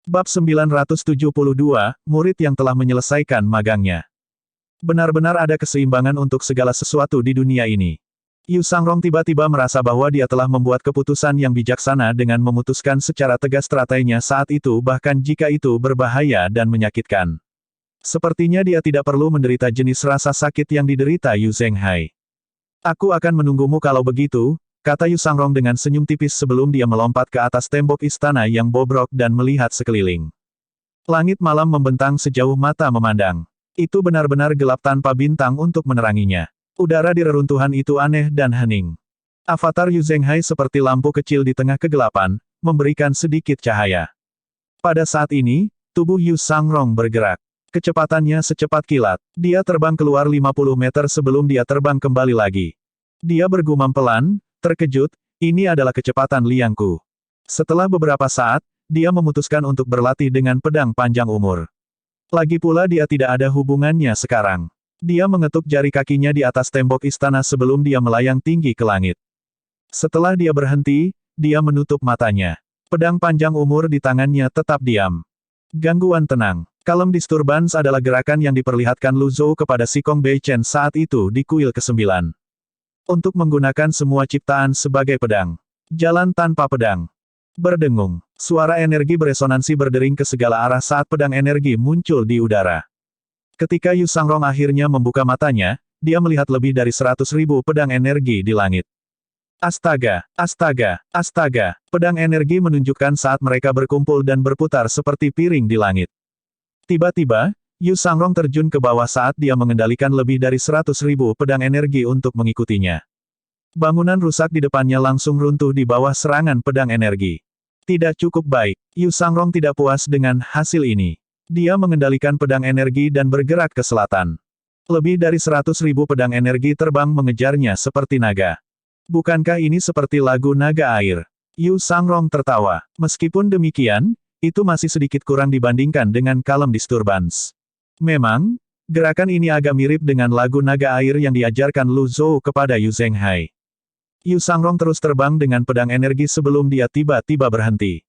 Bab 972, Murid yang telah menyelesaikan magangnya. Benar-benar ada keseimbangan untuk segala sesuatu di dunia ini. Yu Sangrong tiba-tiba merasa bahwa dia telah membuat keputusan yang bijaksana dengan memutuskan secara tegas stratenya saat itu bahkan jika itu berbahaya dan menyakitkan. Sepertinya dia tidak perlu menderita jenis rasa sakit yang diderita Yu Zhenghai. Aku akan menunggumu kalau begitu, kata Yu Sangrong dengan senyum tipis sebelum dia melompat ke atas tembok istana yang bobrok dan melihat sekeliling. Langit malam membentang sejauh mata memandang. Itu benar-benar gelap tanpa bintang untuk meneranginya. Udara di reruntuhan itu aneh dan hening. Avatar Yu Zhenghai seperti lampu kecil di tengah kegelapan, memberikan sedikit cahaya. Pada saat ini, tubuh Yu Sangrong bergerak. Kecepatannya secepat kilat. Dia terbang keluar 50 meter sebelum dia terbang kembali lagi. Dia bergumam pelan, terkejut, ini adalah kecepatan liangku. Setelah beberapa saat, dia memutuskan untuk berlatih dengan pedang panjang umur. Lagi pula dia tidak ada hubungannya sekarang. Dia mengetuk jari kakinya di atas tembok istana sebelum dia melayang tinggi ke langit. Setelah dia berhenti, dia menutup matanya. Pedang panjang umur di tangannya tetap diam. Gangguan tenang. Kalem disturbance adalah gerakan yang diperlihatkan Lu Zhou kepada si Kong Bei Chen saat itu di kuil ke-9. Untuk menggunakan semua ciptaan sebagai pedang. Jalan tanpa pedang. Berdengung. Suara energi beresonansi berdering ke segala arah saat pedang energi muncul di udara. Ketika Yu Sangrong akhirnya membuka matanya, dia melihat lebih dari 100.000 pedang energi di langit. Astaga, astaga, astaga. Pedang energi menunjukkan saat mereka berkumpul dan berputar seperti piring di langit. Tiba-tiba, Yu Sangrong terjun ke bawah saat dia mengendalikan lebih dari 100.000 pedang energi untuk mengikutinya. Bangunan rusak di depannya langsung runtuh di bawah serangan pedang energi. Tidak cukup baik. Yu Sangrong tidak puas dengan hasil ini. Dia mengendalikan pedang energi dan bergerak ke selatan. Lebih dari 100.000 pedang energi terbang mengejarnya seperti naga. Bukankah ini seperti lagu naga air? Yu Sangrong tertawa. Meskipun demikian, itu masih sedikit kurang dibandingkan dengan kalem disturbance. Memang, gerakan ini agak mirip dengan lagu naga air yang diajarkan Lu Zhou kepada Yu Zhenghai. Yu Sangrong terus terbang dengan pedang energi sebelum dia tiba-tiba berhenti.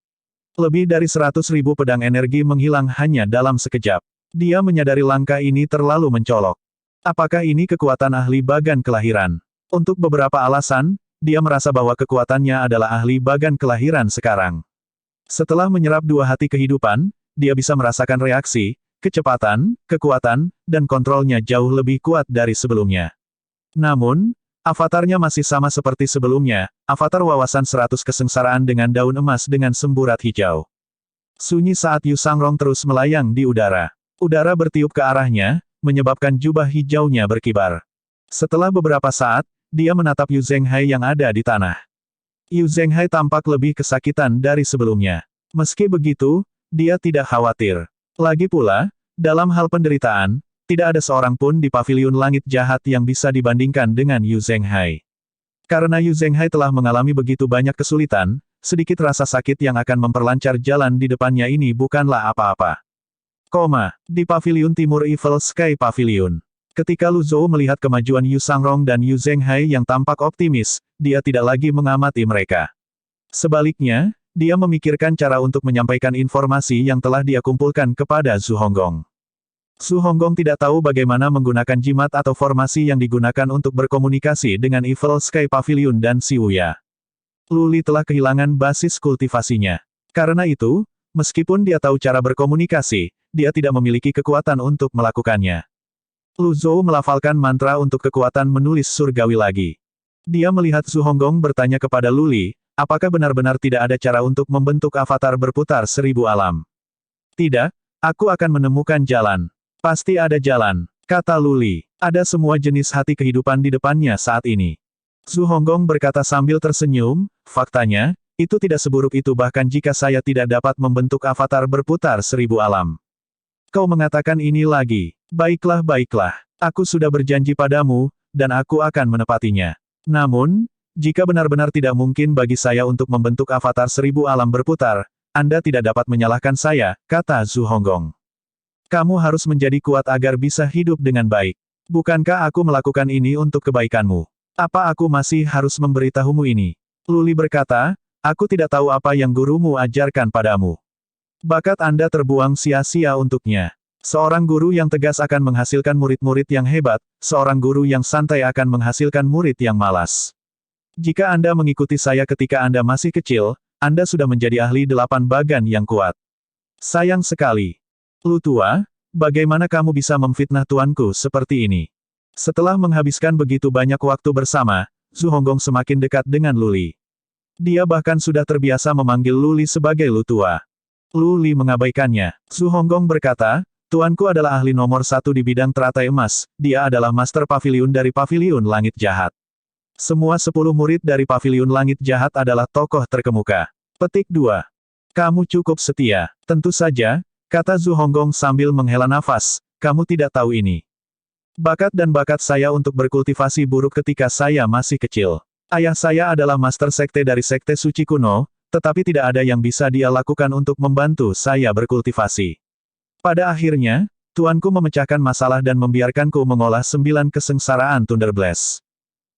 Lebih dari 100.000 pedang energi menghilang hanya dalam sekejap. Dia menyadari langkah ini terlalu mencolok. Apakah ini kekuatan ahli bagan kelahiran? Untuk beberapa alasan, dia merasa bahwa kekuatannya adalah ahli bagan kelahiran sekarang. Setelah menyerap dua hati kehidupan, dia bisa merasakan reaksi, kecepatan, kekuatan, dan kontrolnya jauh lebih kuat dari sebelumnya. Namun, avatarnya masih sama seperti sebelumnya, avatar wawasan 100 kesengsaraan dengan daun emas dengan semburat hijau. Sunyi saat Yu Sangrong terus melayang di udara. Udara bertiup ke arahnya, menyebabkan jubah hijaunya berkibar. Setelah beberapa saat, dia menatap Yu Zhenghai yang ada di tanah. Yu Zhenghai tampak lebih kesakitan dari sebelumnya. Meski begitu, dia tidak khawatir. Lagi pula, dalam hal penderitaan, tidak ada seorang pun di paviliun langit jahat yang bisa dibandingkan dengan Yu Zhenghai. Karena Yu Zhenghai telah mengalami begitu banyak kesulitan, sedikit rasa sakit yang akan memperlancar jalan di depannya ini bukanlah apa-apa. Di paviliun timur Evil Sky Pavilion. Ketika Lu Zhou melihat kemajuan Yu Sangrong dan Yu Zhenghai yang tampak optimis, dia tidak lagi mengamati mereka. Sebaliknya, dia memikirkan cara untuk menyampaikan informasi yang telah dia kumpulkan kepada Zhu Honggong. Zhu Honggong tidak tahu bagaimana menggunakan jimat atau formasi yang digunakan untuk berkomunikasi dengan Evil Sky Pavilion dan Xiuya. Luli telah kehilangan basis kultivasinya. Karena itu, meskipun dia tahu cara berkomunikasi, dia tidak memiliki kekuatan untuk melakukannya. Lu Zhou melafalkan mantra untuk kekuatan menulis surgawi lagi. Dia melihat Zhu Honggong bertanya kepada Luli, apakah benar-benar tidak ada cara untuk membentuk avatar berputar 1000 alam? Tidak, aku akan menemukan jalan. Pasti ada jalan, kata Luli. Ada semua jenis hati kehidupan di depannya saat ini. Zhu Honggong berkata sambil tersenyum, faktanya, itu tidak seburuk itu bahkan jika saya tidak dapat membentuk avatar berputar 1000 alam. Kau mengatakan ini lagi. Baiklah, baiklah. Aku sudah berjanji padamu, dan aku akan menepatinya. Namun, jika benar-benar tidak mungkin bagi saya untuk membentuk avatar 1000 alam berputar, Anda tidak dapat menyalahkan saya, kata Zhu Honggong. Kamu harus menjadi kuat agar bisa hidup dengan baik. Bukankah aku melakukan ini untuk kebaikanmu? Apa aku masih harus memberitahumu ini? Luli berkata, aku tidak tahu apa yang gurumu ajarkan padamu. Bakat Anda terbuang sia-sia untuknya. Seorang guru yang tegas akan menghasilkan murid-murid yang hebat, seorang guru yang santai akan menghasilkan murid yang malas. Jika Anda mengikuti saya ketika Anda masih kecil, Anda sudah menjadi ahli 8 bagan yang kuat. Sayang sekali. Lu tua, bagaimana kamu bisa memfitnah tuanku seperti ini? Setelah menghabiskan begitu banyak waktu bersama, Zhu Honggong semakin dekat dengan Luli. Dia bahkan sudah terbiasa memanggil Luli sebagai Lu tua. Luli mengabaikannya. Zhu Honggong berkata, tuanku adalah ahli nomor 1 di bidang teratai emas, dia adalah master paviliun dari paviliun langit jahat. Semua 10 murid dari paviliun langit jahat adalah tokoh terkemuka. Petik 2. Kamu cukup setia. Tentu saja, kata Zhu Honggong sambil menghela nafas, kamu tidak tahu ini. Bakat dan bakat saya untuk berkultivasi buruk ketika saya masih kecil. Ayah saya adalah master sekte dari sekte suci kuno, tetapi tidak ada yang bisa dia lakukan untuk membantu saya berkultivasi. Pada akhirnya, tuanku memecahkan masalah dan membiarkanku mengolah 9 kesengsaraan Thunderblast.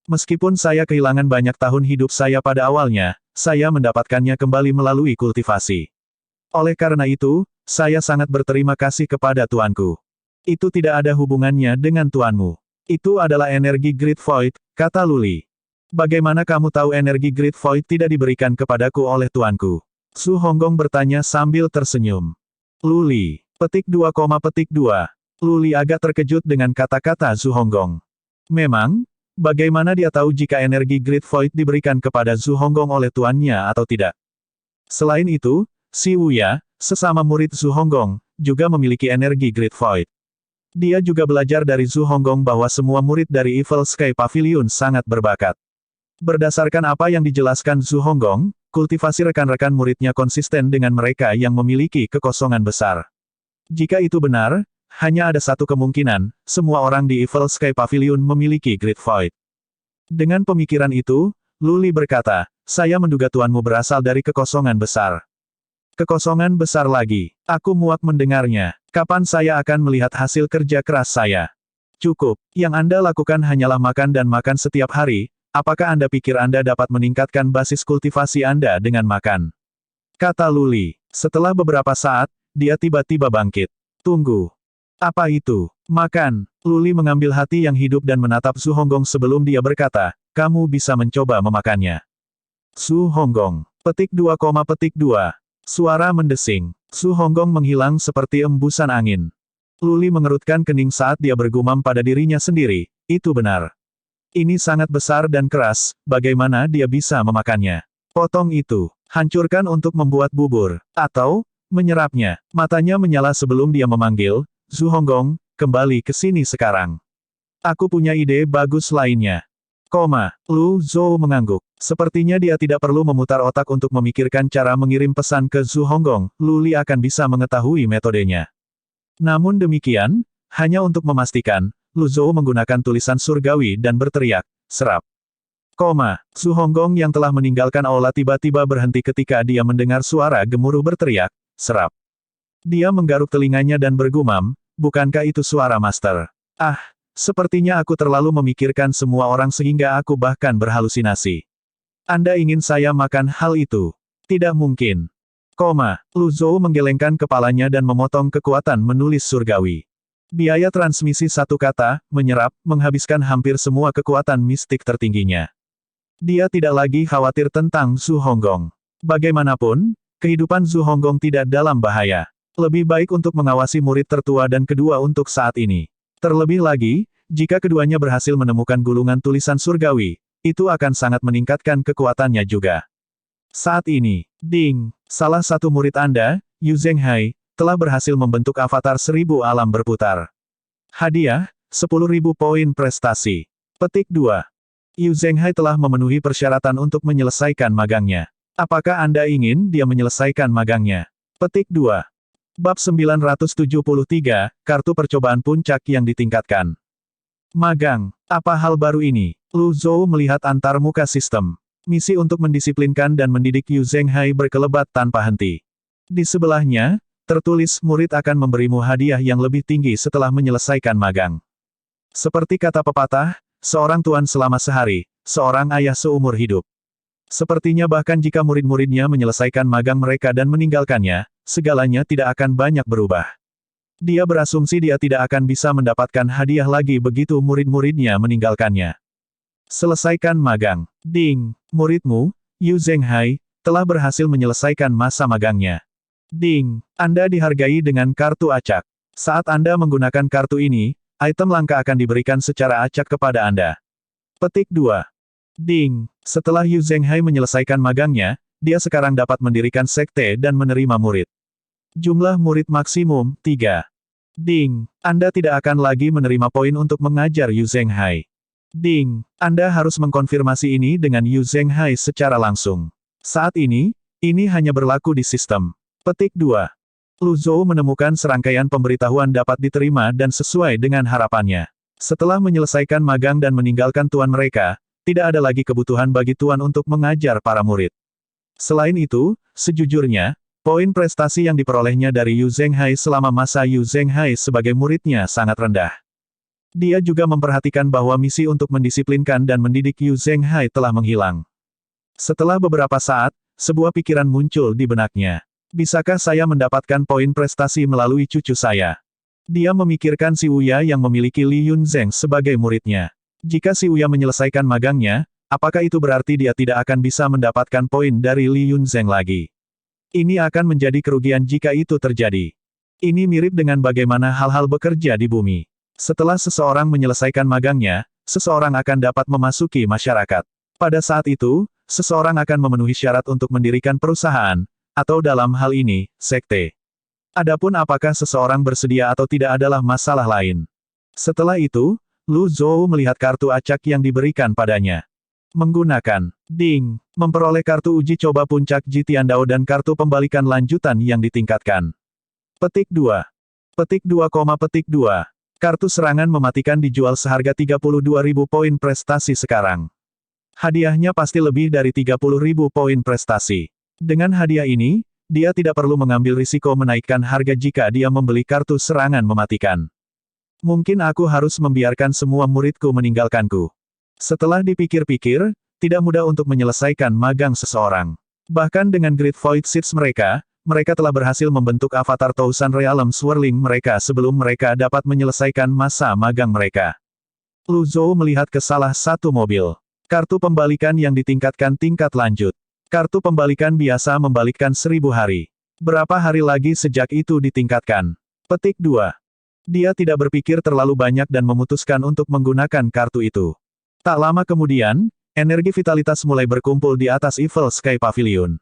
Meskipun saya kehilangan banyak tahun hidup saya pada awalnya, saya mendapatkannya kembali melalui kultivasi. Oleh karena itu, saya sangat berterima kasih kepada tuanku. Itu tidak ada hubungannya dengan tuanmu. Itu adalah energi Great Void, kata Luli. Bagaimana kamu tahu energi Great Void tidak diberikan kepadaku oleh tuanku? Zhu Honggong bertanya sambil tersenyum. Luli. Petik 2, petik 2. Luli agak terkejut dengan kata-kata Zhu Honggong. Memang, bagaimana dia tahu jika energi Great Void diberikan kepada Zhu Honggong oleh tuannya atau tidak? Selain itu, Si Wuya, sesama murid Zhu Honggong, juga memiliki energi Great Void. Dia juga belajar dari Zhu Honggong bahwa semua murid dari Evil Sky Pavilion sangat berbakat. Berdasarkan apa yang dijelaskan Zhu Honggong, kultivasi rekan-rekan muridnya konsisten dengan mereka yang memiliki kekosongan besar. Jika itu benar, hanya ada satu kemungkinan, semua orang di Evil Sky Pavilion memiliki Great Void. Dengan pemikiran itu, Luli berkata, saya menduga tuanmu berasal dari kekosongan besar. Kekosongan besar lagi. Aku muak mendengarnya. Kapan saya akan melihat hasil kerja keras saya? Cukup. Yang Anda lakukan hanyalah makan dan makan setiap hari. Apakah Anda pikir Anda dapat meningkatkan basis kultivasi Anda dengan makan? Kata Luli. Setelah beberapa saat, dia tiba-tiba bangkit. Tunggu. Apa itu? Makan. Luli mengambil hati yang hidup dan menatap Zhu Honggong sebelum dia berkata, kamu bisa mencoba memakannya. Zhu Honggong. Petik 2, petik 2. Suara mendesing. Zhu Honggong menghilang seperti embusan angin. Luli mengerutkan kening saat dia bergumam pada dirinya sendiri, itu benar. Ini sangat besar dan keras, bagaimana dia bisa memakannya? Potong itu. Hancurkan untuk membuat bubur. Atau, menyerapnya. Matanya menyala sebelum dia memanggil, Zhu Honggong, kembali ke sini sekarang. Aku punya ide bagus lainnya. Lu Zhou mengangguk. Sepertinya dia tidak perlu memutar otak untuk memikirkan cara mengirim pesan ke Zhu Honggong, Luli akan bisa mengetahui metodenya. Namun demikian, hanya untuk memastikan, Lu Zhou menggunakan tulisan surgawi dan berteriak, serap. Zhu Honggong yang telah meninggalkan aula tiba-tiba berhenti ketika dia mendengar suara gemuruh berteriak, serap. Dia menggaruk telinganya dan bergumam, bukankah itu suara master? Ah! Sepertinya aku terlalu memikirkan semua orang sehingga aku bahkan berhalusinasi. Anda ingin saya makan hal itu? Tidak mungkin. Lu Zhou menggelengkan kepalanya dan memotong kekuatan menulis surgawi. Biaya transmisi satu kata, menyerap, menghabiskan hampir semua kekuatan mistik tertingginya. Dia tidak lagi khawatir tentang Zhu Honggong. Bagaimanapun, kehidupan Zhu Honggong tidak dalam bahaya. Lebih baik untuk mengawasi murid tertua dan kedua untuk saat ini. Terlebih lagi, jika keduanya berhasil menemukan gulungan tulisan surgawi, itu akan sangat meningkatkan kekuatannya juga. Saat ini, ding, salah satu murid Anda, Yu Zhenghai, telah berhasil membentuk avatar 1000 alam berputar. Hadiah, 10.000 poin prestasi. Petik 2. Yu Zhenghai telah memenuhi persyaratan untuk menyelesaikan magangnya. Apakah Anda ingin dia menyelesaikan magangnya? Petik 2. Bab 973, Kartu Percobaan Puncak yang ditingkatkan. Magang. Apa hal baru ini? Lu Zhou melihat antarmuka sistem. Misi untuk mendisiplinkan dan mendidik Yu Zhenghai berkelebat tanpa henti. Di sebelahnya, tertulis murid akan memberimu hadiah yang lebih tinggi setelah menyelesaikan magang. Seperti kata pepatah, seorang tuan selama sehari, seorang ayah seumur hidup. Sepertinya bahkan jika murid-muridnya menyelesaikan magang mereka dan meninggalkannya, segalanya tidak akan banyak berubah. Dia berasumsi dia tidak akan bisa mendapatkan hadiah lagi begitu murid-muridnya meninggalkannya. Selesaikan magang. Ding, muridmu, Yu Zhenghai, telah berhasil menyelesaikan masa magangnya. Ding, Anda dihargai dengan kartu acak. Saat Anda menggunakan kartu ini, item langka akan diberikan secara acak kepada Anda. Petik 2. Ding, setelah Yu Zhenghai menyelesaikan magangnya, dia sekarang dapat mendirikan sekte dan menerima murid. Jumlah murid maksimum, 3. Ding, Anda tidak akan lagi menerima poin untuk mengajar Yu Zhenghai. Ding, Anda harus mengkonfirmasi ini dengan Yu Zhenghai secara langsung. Saat ini hanya berlaku di sistem. Petik 2. Lu Zhou menemukan serangkaian pemberitahuan dapat diterima dan sesuai dengan harapannya. Setelah menyelesaikan magang dan meninggalkan tuan mereka, tidak ada lagi kebutuhan bagi tuan untuk mengajar para murid. Selain itu, sejujurnya, poin prestasi yang diperolehnya dari Yu Zhenghai selama masa Yu Zhenghai sebagai muridnya sangat rendah. Dia juga memperhatikan bahwa misi untuk mendisiplinkan dan mendidik Yu Zhenghai telah menghilang. Setelah beberapa saat, sebuah pikiran muncul di benaknya. Bisakah saya mendapatkan poin prestasi melalui cucu saya? Dia memikirkan si Uya yang memiliki Li Yunzheng sebagai muridnya. Jika si Uya menyelesaikan magangnya, apakah itu berarti dia tidak akan bisa mendapatkan poin dari Li Yunzheng lagi? Ini akan menjadi kerugian jika itu terjadi. Ini mirip dengan bagaimana hal-hal bekerja di bumi. Setelah seseorang menyelesaikan magangnya, seseorang akan dapat memasuki masyarakat. Pada saat itu, seseorang akan memenuhi syarat untuk mendirikan perusahaan, atau dalam hal ini, sekte. Adapun apakah seseorang bersedia atau tidak adalah masalah lain. Setelah itu, Lu Zhou melihat kartu acak yang diberikan padanya. Menggunakan Ding, memperoleh kartu uji coba puncak Ji Tiandao dan kartu pembalikan lanjutan yang ditingkatkan. Petik 2. Petik 2, petik 2. Kartu serangan mematikan dijual seharga 32.000 poin prestasi sekarang. Hadiahnya pasti lebih dari 30.000 poin prestasi. Dengan hadiah ini, dia tidak perlu mengambil risiko menaikkan harga jika dia membeli kartu serangan mematikan. Mungkin aku harus membiarkan semua muridku meninggalkanku. Setelah dipikir-pikir, tidak mudah untuk menyelesaikan magang seseorang. Bahkan dengan Great Void Seeds mereka telah berhasil membentuk avatar Thousand Realm Swirling mereka sebelum mereka dapat menyelesaikan masa magang mereka. Lu Zhou melihat ke salah satu mobil. Kartu pembalikan yang ditingkatkan tingkat lanjut. Kartu pembalikan biasa membalikkan 1000 hari. Berapa hari lagi sejak itu ditingkatkan? Petik 2. Dia tidak berpikir terlalu banyak dan memutuskan untuk menggunakan kartu itu. Tak lama kemudian, energi vitalitas mulai berkumpul di atas Evil Sky Pavilion.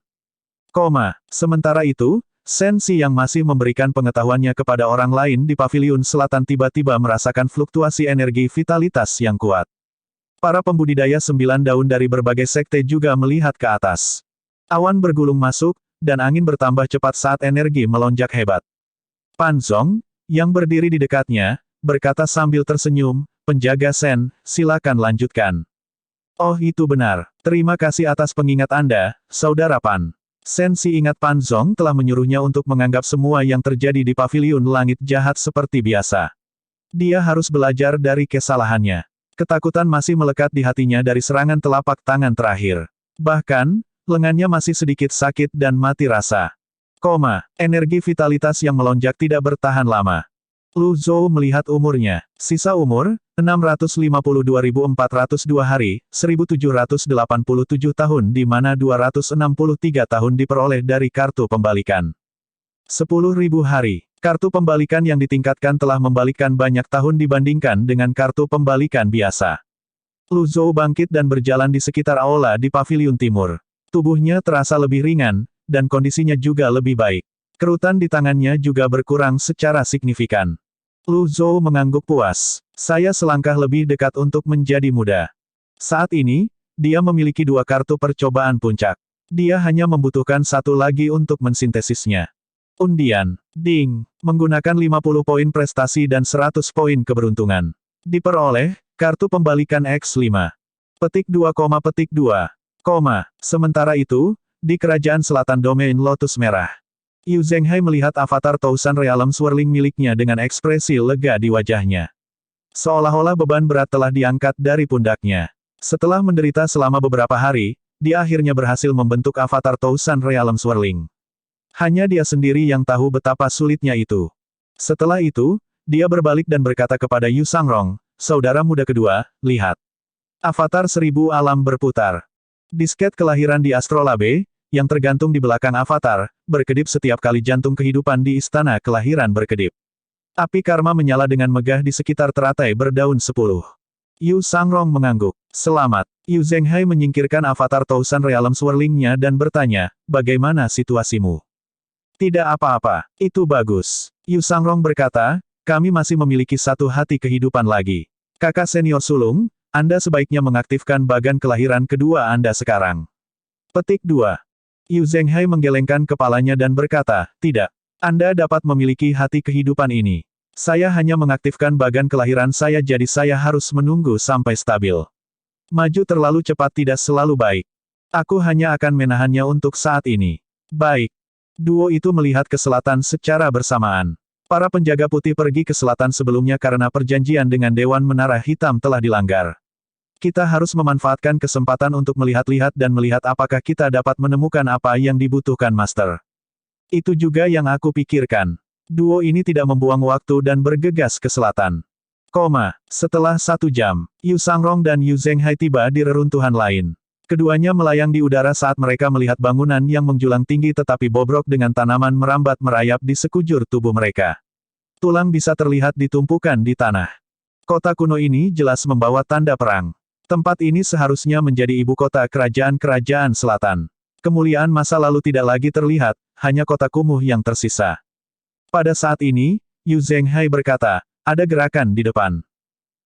Sementara itu, Sensi yang masih memberikan pengetahuannya kepada orang lain di paviliun selatan tiba-tiba merasakan fluktuasi energi vitalitas yang kuat. Para pembudidaya 9 daun dari berbagai sekte juga melihat ke atas. Awan bergulung masuk, dan angin bertambah cepat saat energi melonjak hebat. Pan Zong, yang berdiri di dekatnya, berkata sambil tersenyum, "Penjaga Sen, silakan lanjutkan." "Oh itu benar. Terima kasih atas pengingat Anda, Saudara Pan." Sensi ingat Pan Zong telah menyuruhnya untuk menganggap semua yang terjadi di paviliun langit jahat seperti biasa. Dia harus belajar dari kesalahannya. Ketakutan masih melekat di hatinya dari serangan telapak tangan terakhir. Bahkan, lengannya masih sedikit sakit dan mati rasa. Energi vitalitas yang melonjak tidak bertahan lama. Lu Zhou melihat umurnya. Sisa umur, 652.402 hari, 1787 tahun di mana 263 tahun diperoleh dari kartu pembalikan. 10.000 hari. Kartu pembalikan yang ditingkatkan telah membalikkan banyak tahun dibandingkan dengan kartu pembalikan biasa. Lu Zhou bangkit dan berjalan di sekitar aula di paviliun timur. Tubuhnya terasa lebih ringan, dan kondisinya juga lebih baik. Kerutan di tangannya juga berkurang secara signifikan. Lu Zhou mengangguk puas. Saya selangkah lebih dekat untuk menjadi muda. Saat ini, dia memiliki 2 kartu percobaan puncak. Dia hanya membutuhkan 1 lagi untuk mensintesisnya. Undian. Ding. Menggunakan 50 poin prestasi dan 100 poin keberuntungan. Diperoleh, kartu pembalikan X5. Petik 2, petik 2. Sementara itu, di kerajaan selatan domain Lotus Merah. Yu Zhenghai melihat avatar Thousand Realm Swirling miliknya dengan ekspresi lega di wajahnya. Seolah-olah beban berat telah diangkat dari pundaknya. Setelah menderita selama beberapa hari, dia akhirnya berhasil membentuk avatar Thousand Realm Swirling. Hanya dia sendiri yang tahu betapa sulitnya itu. Setelah itu, dia berbalik dan berkata kepada Yu Sangrong, saudara muda kedua, lihat. Avatar 1000 alam berputar. Disket kelahiran di Astrolabe, yang tergantung di belakang avatar, berkedip setiap kali jantung kehidupan di istana kelahiran berkedip. Api karma menyala dengan megah di sekitar teratai berdaun 10. Yu Sangrong mengangguk. Selamat. Yu Zhenghai menyingkirkan avatar Tousan Realm Swirling-nya dan bertanya, bagaimana situasimu? Tidak apa-apa, itu bagus. Yu Sangrong berkata, kami masih memiliki satu hati kehidupan lagi. Kakak senior sulung, Anda sebaiknya mengaktifkan bagan kelahiran kedua Anda sekarang. Petik 2. Yu Zhenghai menggelengkan kepalanya dan berkata, tidak. Anda dapat memiliki hati kehidupan ini. Saya hanya mengaktifkan bagan kelahiran saya jadi saya harus menunggu sampai stabil. Maju terlalu cepat tidak selalu baik. Aku hanya akan menahannya untuk saat ini. Baik. Duo itu melihat ke selatan secara bersamaan. Para penjaga putih pergi ke selatan sebelumnya karena perjanjian dengan Dewan Menara Hitam telah dilanggar. Kita harus memanfaatkan kesempatan untuk melihat-lihat dan melihat apakah kita dapat menemukan apa yang dibutuhkan Master. Itu juga yang aku pikirkan. Duo ini tidak membuang waktu dan bergegas ke selatan. Setelah 1 jam, Yu Sangrong dan Yu Zhenghai tiba di reruntuhan lain. Keduanya melayang di udara saat mereka melihat bangunan yang menjulang tinggi tetapi bobrok dengan tanaman merambat merayap di sekujur tubuh mereka. Tulang bisa terlihat ditumpukan di tanah. Kota kuno ini jelas membawa tanda perang. Tempat ini seharusnya menjadi ibu kota kerajaan-kerajaan selatan. Kemuliaan masa lalu tidak lagi terlihat, hanya kota kumuh yang tersisa. Pada saat ini, Yu Zhenghai berkata, ada gerakan di depan.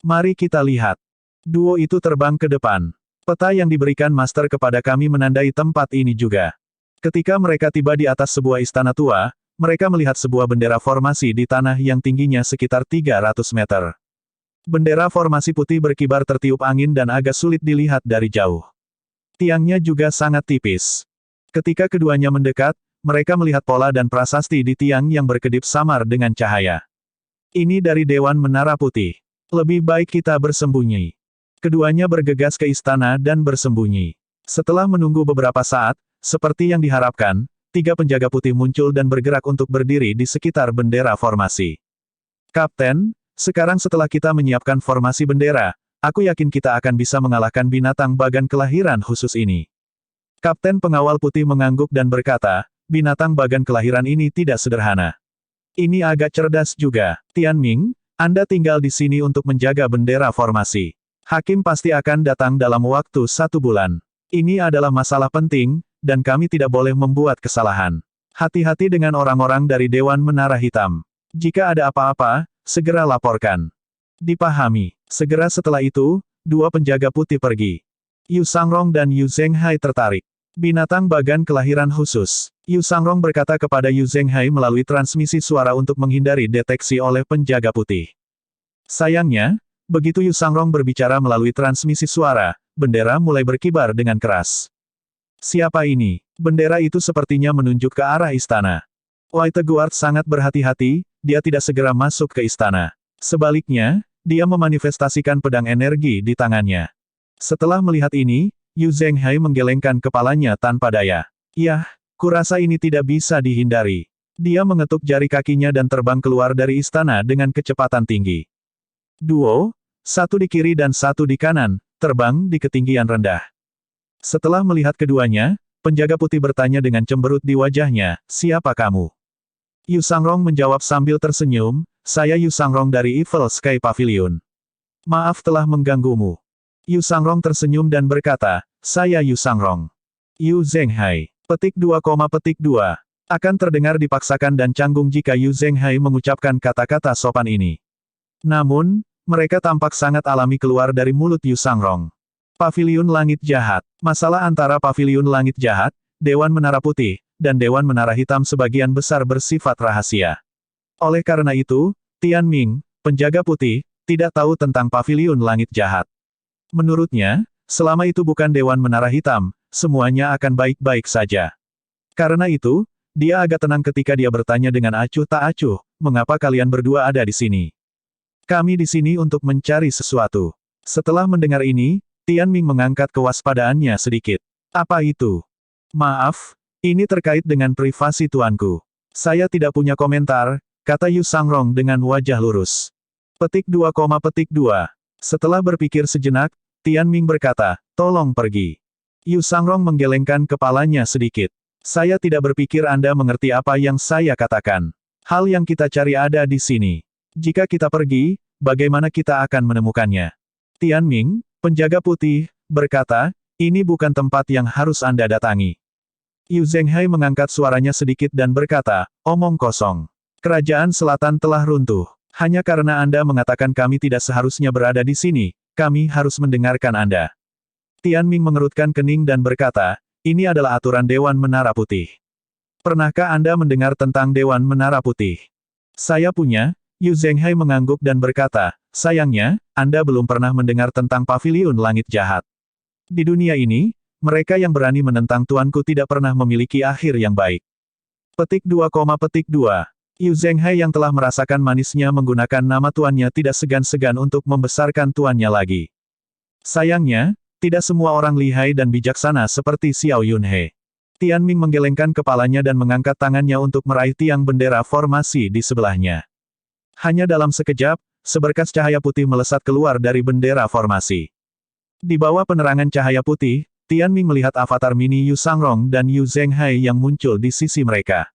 Mari kita lihat. Duo itu terbang ke depan. Peta yang diberikan Master kepada kami menandai tempat ini juga. Ketika mereka tiba di atas sebuah istana tua, mereka melihat sebuah bendera formasi di tanah yang tingginya sekitar 300 meter. Bendera formasi putih berkibar tertiup angin dan agak sulit dilihat dari jauh. Tiangnya juga sangat tipis. Ketika keduanya mendekat, mereka melihat pola dan prasasti di tiang yang berkedip samar dengan cahaya. Ini dari Dewan Menara Putih. Lebih baik kita bersembunyi. Keduanya bergegas ke istana dan bersembunyi. Setelah menunggu beberapa saat, seperti yang diharapkan, 3 penjaga putih muncul dan bergerak untuk berdiri di sekitar bendera formasi. Kapten, sekarang setelah kita menyiapkan formasi bendera, aku yakin kita akan bisa mengalahkan binatang bagan kelahiran khusus ini. Kapten pengawal putih mengangguk dan berkata, binatang bagan kelahiran ini tidak sederhana. Ini agak cerdas juga. Tianming, Anda tinggal di sini untuk menjaga bendera formasi. Hakim pasti akan datang dalam waktu 1 bulan. Ini adalah masalah penting, dan kami tidak boleh membuat kesalahan. Hati-hati dengan orang-orang dari Dewan Menara Hitam. Jika ada apa-apa, segera laporkan. Dipahami. Segera setelah itu, 2 penjaga putih pergi. Yu Sangrong dan Yu Zhenghai tertarik. Binatang bagan kelahiran khusus. Yu Sangrong berkata kepada Yu Zhenghai melalui transmisi suara untuk menghindari deteksi oleh penjaga putih. Sayangnya, begitu Yu Sangrong berbicara melalui transmisi suara, bendera mulai berkibar dengan keras. Siapa ini? Bendera itu sepertinya menunjuk ke arah istana. White Guard sangat berhati-hati, dia tidak segera masuk ke istana. Sebaliknya, dia memanifestasikan pedang energi di tangannya. Setelah melihat ini, Yu Zhenghai menggelengkan kepalanya tanpa daya. Yah, kurasa ini tidak bisa dihindari. Dia mengetuk jari kakinya dan terbang keluar dari istana dengan kecepatan tinggi. Duo, 1 di kiri dan 1 di kanan, terbang di ketinggian rendah. Setelah melihat keduanya, penjaga putih bertanya dengan cemberut di wajahnya, siapa kamu? Yu Sangrong menjawab sambil tersenyum, saya Yu Sangrong dari Evil Sky Pavilion. Maaf telah mengganggumu. Yu Sangrong tersenyum dan berkata, saya Yu Sangrong. Yu Zhenghai. Petik 2, petik 2. Akan terdengar dipaksakan dan canggung jika Yu Zhenghai mengucapkan kata-kata sopan ini. Namun, mereka tampak sangat alami keluar dari mulut Yu Sangrong. Paviliun Langit Jahat. Masalah antara Paviliun Langit Jahat, Dewan Menara Putih, dan Dewan Menara Hitam sebagian besar bersifat rahasia. Oleh karena itu, Tianming, penjaga putih, tidak tahu tentang Paviliun Langit Jahat. Menurutnya, selama itu bukan Dewan Menara Hitam, semuanya akan baik-baik saja. Karena itu, dia agak tenang ketika dia bertanya dengan acuh tak acuh, mengapa kalian berdua ada di sini? Kami di sini untuk mencari sesuatu. Setelah mendengar ini, Tianming mengangkat kewaspadaannya sedikit. Apa itu? Maaf, Ini terkait dengan privasi tuanku. Saya tidak punya komentar, kata Yu Sangrong dengan wajah lurus. Petik 2, petik 2. Setelah berpikir sejenak, Tian Ming berkata, tolong pergi. Yu Sangrong menggelengkan kepalanya sedikit. Saya tidak berpikir Anda mengerti apa yang saya katakan. Hal yang kita cari ada di sini. Jika kita pergi, bagaimana kita akan menemukannya? Tian Ming, penjaga putih, berkata, ini bukan tempat yang harus Anda datangi. Yu Zhenghai mengangkat suaranya sedikit dan berkata, omong kosong. Kerajaan Selatan telah runtuh. Hanya karena Anda mengatakan kami tidak seharusnya berada di sini, kami harus mendengarkan Anda. Tian Ming mengerutkan kening dan berkata, ini adalah aturan Dewan Menara Putih. Pernahkah Anda mendengar tentang Dewan Menara Putih? Saya punya, Yu Zhenghai mengangguk dan berkata, sayangnya, Anda belum pernah mendengar tentang Paviliun Langit Jahat. Di dunia ini, mereka yang berani menentang tuanku tidak pernah memiliki akhir yang baik. Petik 2, petik 2. Yu Zhenghai yang telah merasakan manisnya menggunakan nama tuannya tidak segan-segan untuk membesarkan tuannya lagi. Sayangnya, tidak semua orang lihai dan bijaksana seperti Xiao Yunhe. Tian Ming menggelengkan kepalanya dan mengangkat tangannya untuk meraih tiang bendera formasi di sebelahnya. Hanya dalam sekejap, seberkas cahaya putih melesat keluar dari bendera formasi. Di bawah penerangan cahaya putih, Tian Ming melihat avatar mini Yu Sangrong dan Yu Zhenghai yang muncul di sisi mereka.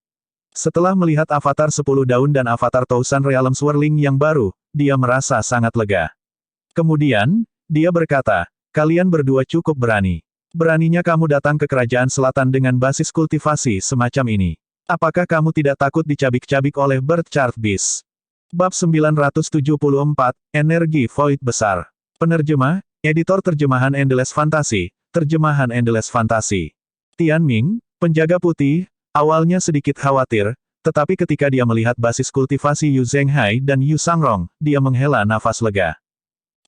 Setelah melihat avatar 10 daun dan avatar Thousand Realm Swirling yang baru, dia merasa sangat lega. Kemudian, dia berkata, kalian berdua cukup berani. Beraninya kamu datang ke Kerajaan Selatan dengan basis kultivasi semacam ini. Apakah kamu tidak takut dicabik-cabik oleh Bird Chart Beast? Bab 974, Energi Void Besar. Penerjemah, Editor Terjemahan Endless Fantasy, Terjemahan Endless Fantasy. Tian Ming, penjaga putih, awalnya sedikit khawatir, tetapi ketika dia melihat basis kultivasi Yu Zhenghai dan Yu Sangrong, dia menghela nafas lega.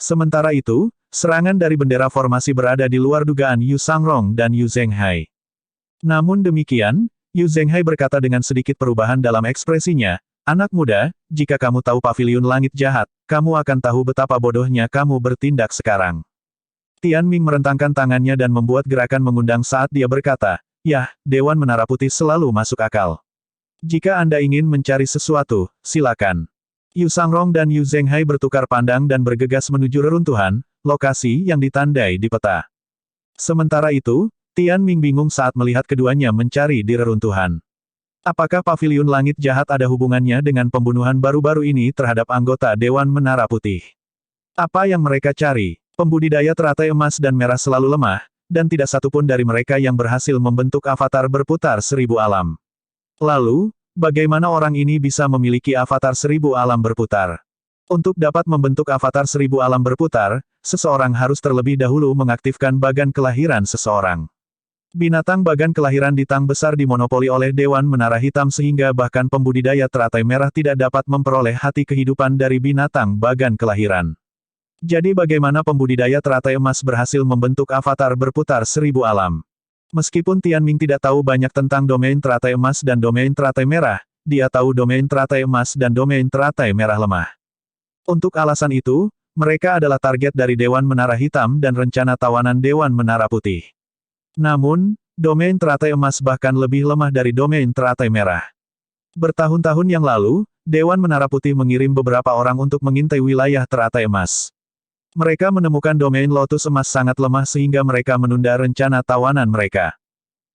Sementara itu, serangan dari bendera formasi berada di luar dugaan Yu Sangrong dan Yu Zhenghai. Namun demikian, Yu Zhenghai berkata dengan sedikit perubahan dalam ekspresinya, anak muda, jika kamu tahu Paviliun Langit Jahat, kamu akan tahu betapa bodohnya kamu bertindak sekarang. Tian Ming merentangkan tangannya dan membuat gerakan mengundang saat dia berkata, yah, Dewan Menara Putih selalu masuk akal. Jika Anda ingin mencari sesuatu, silakan. Yu Sangrong dan Yu Zhenghai bertukar pandang dan bergegas menuju reruntuhan, lokasi yang ditandai di peta. Sementara itu, Tian Ming bingung saat melihat keduanya mencari di reruntuhan. Apakah Paviliun Langit Jahat ada hubungannya dengan pembunuhan baru-baru ini terhadap anggota Dewan Menara Putih? Apa yang mereka cari? Pembudidaya teratai emas dan merah selalu lemah, dan tidak satupun dari mereka yang berhasil membentuk avatar berputar 1000 alam. Lalu, bagaimana orang ini bisa memiliki avatar 1000 alam berputar? Untuk dapat membentuk avatar 1000 alam berputar, seseorang harus terlebih dahulu mengaktifkan bagan kelahiran seseorang. Binatang bagan kelahiran di Tang Besar dimonopoli oleh Dewan Menara Hitam sehingga bahkan pembudidaya teratai merah tidak dapat memperoleh hati kehidupan dari binatang bagan kelahiran. Jadi bagaimana pembudidaya teratai emas berhasil membentuk avatar berputar 1000 alam? Meskipun Tian Ming tidak tahu banyak tentang domain teratai emas dan domain teratai merah, dia tahu domain teratai emas dan domain teratai merah lemah. Untuk alasan itu, mereka adalah target dari Dewan Menara Hitam dan rencana tawanan Dewan Menara Putih. Namun, domain teratai emas bahkan lebih lemah dari domain teratai merah. Bertahun-tahun yang lalu, Dewan Menara Putih mengirim beberapa orang untuk mengintai wilayah teratai emas. Mereka menemukan domain Lotus Emas sangat lemah sehingga mereka menunda rencana tawanan mereka.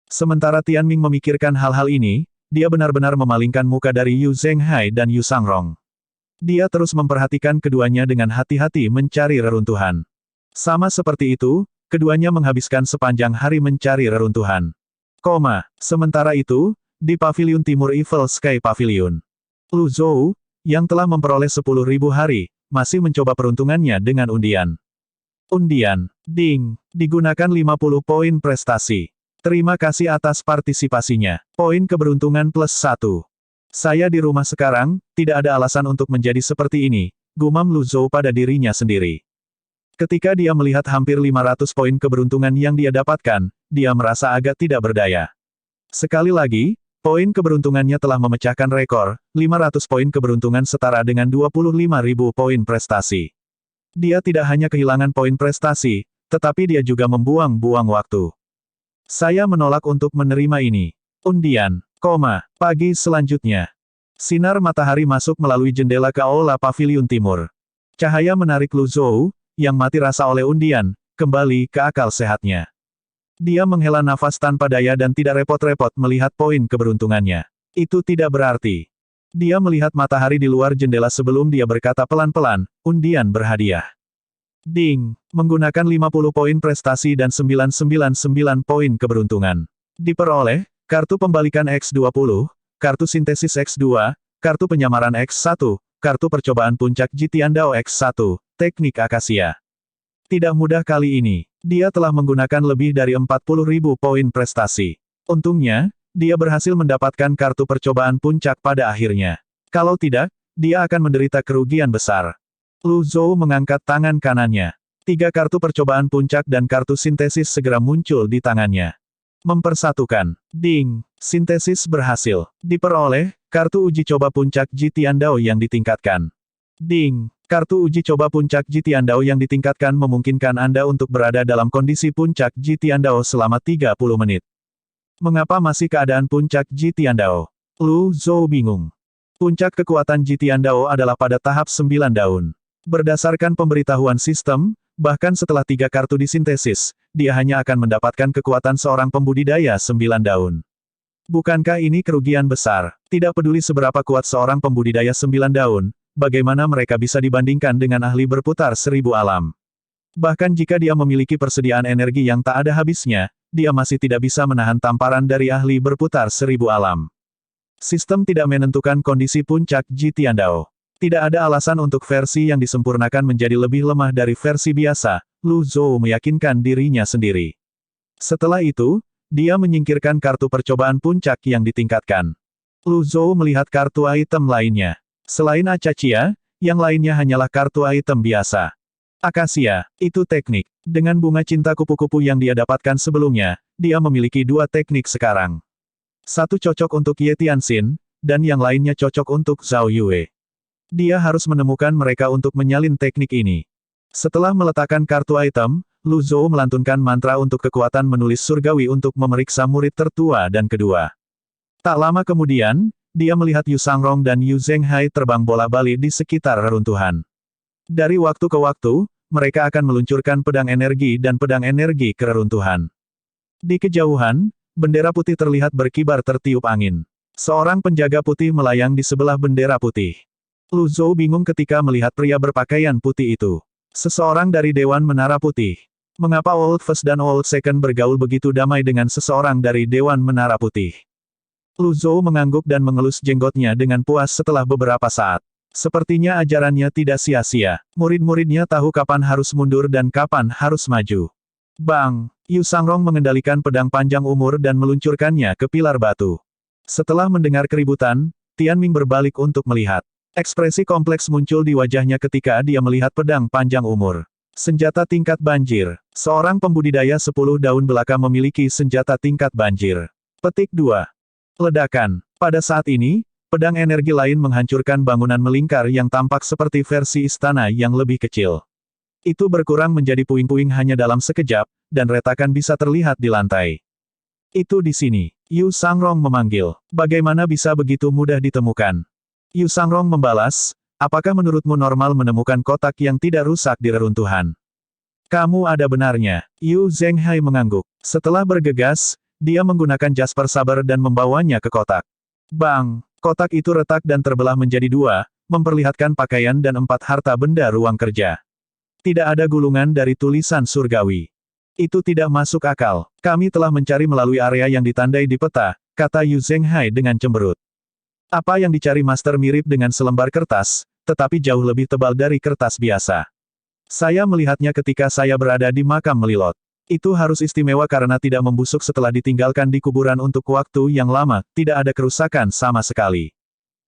Sementara Tian Ming memikirkan hal-hal ini, dia benar-benar memalingkan muka dari Yu Zhenghai dan Yu Sangrong. Dia terus memperhatikan keduanya dengan hati-hati mencari reruntuhan. Sama seperti itu, keduanya menghabiskan sepanjang hari mencari reruntuhan. Sementara itu, di Paviliun Timur Evil Sky Pavilion, Lu Zhou, yang telah memperoleh 10.000 hari, masih mencoba peruntungannya dengan undian. Undian, ding, digunakan 50 poin prestasi. Terima kasih atas partisipasinya. Poin keberuntungan plus 1. Saya di rumah sekarang, tidak ada alasan untuk menjadi seperti ini, gumam Lu Zhou pada dirinya sendiri. Ketika dia melihat hampir 500 poin keberuntungan yang dia dapatkan, dia merasa agak tidak berdaya. Sekali lagi, poin keberuntungannya telah memecahkan rekor, 500 poin keberuntungan setara dengan 25.000 poin prestasi. Dia tidak hanya kehilangan poin prestasi, tetapi dia juga membuang-buang waktu. Saya menolak untuk menerima ini. Undian, pagi selanjutnya. Sinar matahari masuk melalui jendela ke aula paviliun timur. Cahaya menarik Lu Zhou, yang mati rasa oleh undian, kembali ke akal sehatnya. Dia menghela nafas tanpa daya dan tidak repot-repot melihat poin keberuntungannya. Itu tidak berarti. Dia melihat matahari di luar jendela sebelum dia berkata pelan-pelan, undian berhadiah. Ding, menggunakan 50 poin prestasi dan 999 poin keberuntungan. Diperoleh, kartu pembalikan X20, kartu sintesis X2, kartu penyamaran X1, kartu percobaan puncak Jitian Dao X1, teknik akasia. Tidak mudah kali ini. Dia telah menggunakan lebih dari 40.000 poin prestasi. Untungnya, dia berhasil mendapatkan kartu percobaan puncak pada akhirnya. Kalau tidak, dia akan menderita kerugian besar. Lu Zhou mengangkat tangan kanannya. 3 kartu percobaan puncak dan kartu sintesis segera muncul di tangannya. Mempersatukan. Ding. Sintesis berhasil. Diperoleh, kartu uji coba puncak Jitian Dao yang ditingkatkan. Ding. Kartu uji coba puncak Jitian Dao yang ditingkatkan memungkinkan Anda untuk berada dalam kondisi puncak Jitian Dao selama 30 menit. Mengapa masih keadaan puncak Jitian Dao? Lu Zhou bingung. Puncak kekuatan Jitian Dao adalah pada tahap 9 daun. Berdasarkan pemberitahuan sistem, bahkan setelah 3 kartu disintesis, dia hanya akan mendapatkan kekuatan seorang pembudidaya 9 daun. Bukankah ini kerugian besar? Tidak peduli seberapa kuat seorang pembudidaya 9 daun, bagaimana mereka bisa dibandingkan dengan ahli berputar 1000 alam? Bahkan jika dia memiliki persediaan energi yang tak ada habisnya, dia masih tidak bisa menahan tamparan dari ahli berputar 1000 alam. Sistem tidak menentukan kondisi puncak Jitian Dao. Tidak ada alasan untuk versi yang disempurnakan menjadi lebih lemah dari versi biasa, Lu Zhou meyakinkan dirinya sendiri. Setelah itu, dia menyingkirkan kartu percobaan puncak yang ditingkatkan. Lu Zhou melihat kartu item lainnya. Selain Acachia, yang lainnya hanyalah kartu item biasa. Akasia, itu teknik. Dengan bunga cinta kupu-kupu yang dia dapatkan sebelumnya, dia memiliki 2 teknik sekarang. Satu cocok untuk Ye Tianxin, dan yang lainnya cocok untuk Zhao Yue. Dia harus menemukan mereka untuk menyalin teknik ini. Setelah meletakkan kartu item, Lu Zhou melantunkan mantra untuk kekuatan menulis surgawi untuk memeriksa murid tertua dan kedua. Tak lama kemudian, dia melihat Yu Sangrong dan Yu Zhenghai terbang bola-balik di sekitar reruntuhan. Dari waktu ke waktu, mereka akan meluncurkan pedang energi dan pedang energi ke reruntuhan. Di kejauhan, bendera putih terlihat berkibar tertiup angin. Seorang penjaga putih melayang di sebelah bendera putih. Lu Zhou bingung ketika melihat pria berpakaian putih itu. Seseorang dari Dewan Menara Putih. Mengapa Old First dan Old Second bergaul begitu damai dengan seseorang dari Dewan Menara Putih? Lu Zhou mengangguk dan mengelus jenggotnya dengan puas setelah beberapa saat. Sepertinya ajarannya tidak sia-sia. Murid-muridnya tahu kapan harus mundur dan kapan harus maju. Bang! Yu Sangrong mengendalikan pedang panjang umur dan meluncurkannya ke pilar batu. Setelah mendengar keributan, Tianming berbalik untuk melihat. Ekspresi kompleks muncul di wajahnya ketika dia melihat pedang panjang umur. Senjata tingkat banjir. Seorang pembudidaya 10 daun belaka memiliki senjata tingkat banjir. Petik 2. Ledakan. Pada saat ini, pedang energi lain menghancurkan bangunan melingkar yang tampak seperti versi istana yang lebih kecil. Itu berkurang menjadi puing-puing hanya dalam sekejap, dan retakan bisa terlihat di lantai. Itu di sini. Yu Sangrong memanggil. Bagaimana bisa begitu mudah ditemukan? Yu Sangrong membalas, apakah menurutmu normal menemukan kotak yang tidak rusak di reruntuhan? Kamu ada benarnya. Yu Zhenghai mengangguk. Setelah bergegas, dia menggunakan Jasper Saber dan membawanya ke kotak. Bang! Kotak itu retak dan terbelah menjadi 2, memperlihatkan pakaian dan 4 harta benda ruang kerja. Tidak ada gulungan dari tulisan surgawi. Itu tidak masuk akal. Kami telah mencari melalui area yang ditandai di peta, kata Yu Zhenghai dengan cemberut. Apa yang dicari master mirip dengan selembar kertas, tetapi jauh lebih tebal dari kertas biasa. Saya melihatnya ketika saya berada di makam Melilot. Itu harus istimewa karena tidak membusuk setelah ditinggalkan di kuburan untuk waktu yang lama, tidak ada kerusakan sama sekali.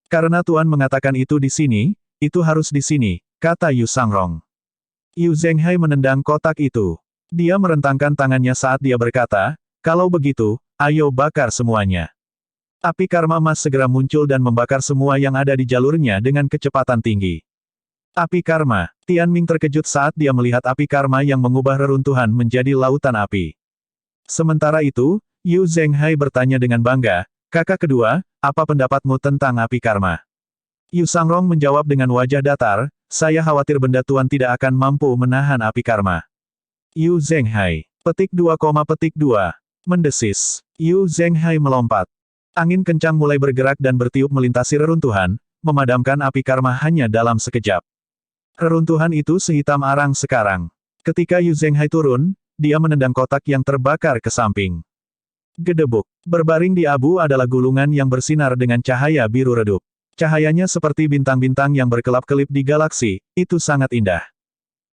Karena Tuan mengatakan itu di sini, itu harus di sini, kata Yu Sangrong. Yu Zhenghai menendang kotak itu. Dia merentangkan tangannya saat dia berkata, kalau begitu, ayo bakar semuanya. Api karma emas segera muncul dan membakar semua yang ada di jalurnya dengan kecepatan tinggi. Api karma. Tianming terkejut saat dia melihat api karma yang mengubah reruntuhan menjadi lautan api. Sementara itu, Yu Zhenghai bertanya dengan bangga, kakak kedua, apa pendapatmu tentang api karma? Yu Sangrong menjawab dengan wajah datar, saya khawatir benda tuan tidak akan mampu menahan api karma. Yu Zhenghai. Petik 2, petik 2. Mendesis. Yu Zhenghai melompat. Angin kencang mulai bergerak dan bertiup melintasi reruntuhan, memadamkan api karma hanya dalam sekejap. Reruntuhan itu sehitam arang sekarang. Ketika Yu Zhenghai turun, dia menendang kotak yang terbakar ke samping. Gedebuk. Berbaring di abu adalah gulungan yang bersinar dengan cahaya biru redup. Cahayanya seperti bintang-bintang yang berkelap-kelip di galaksi, itu sangat indah.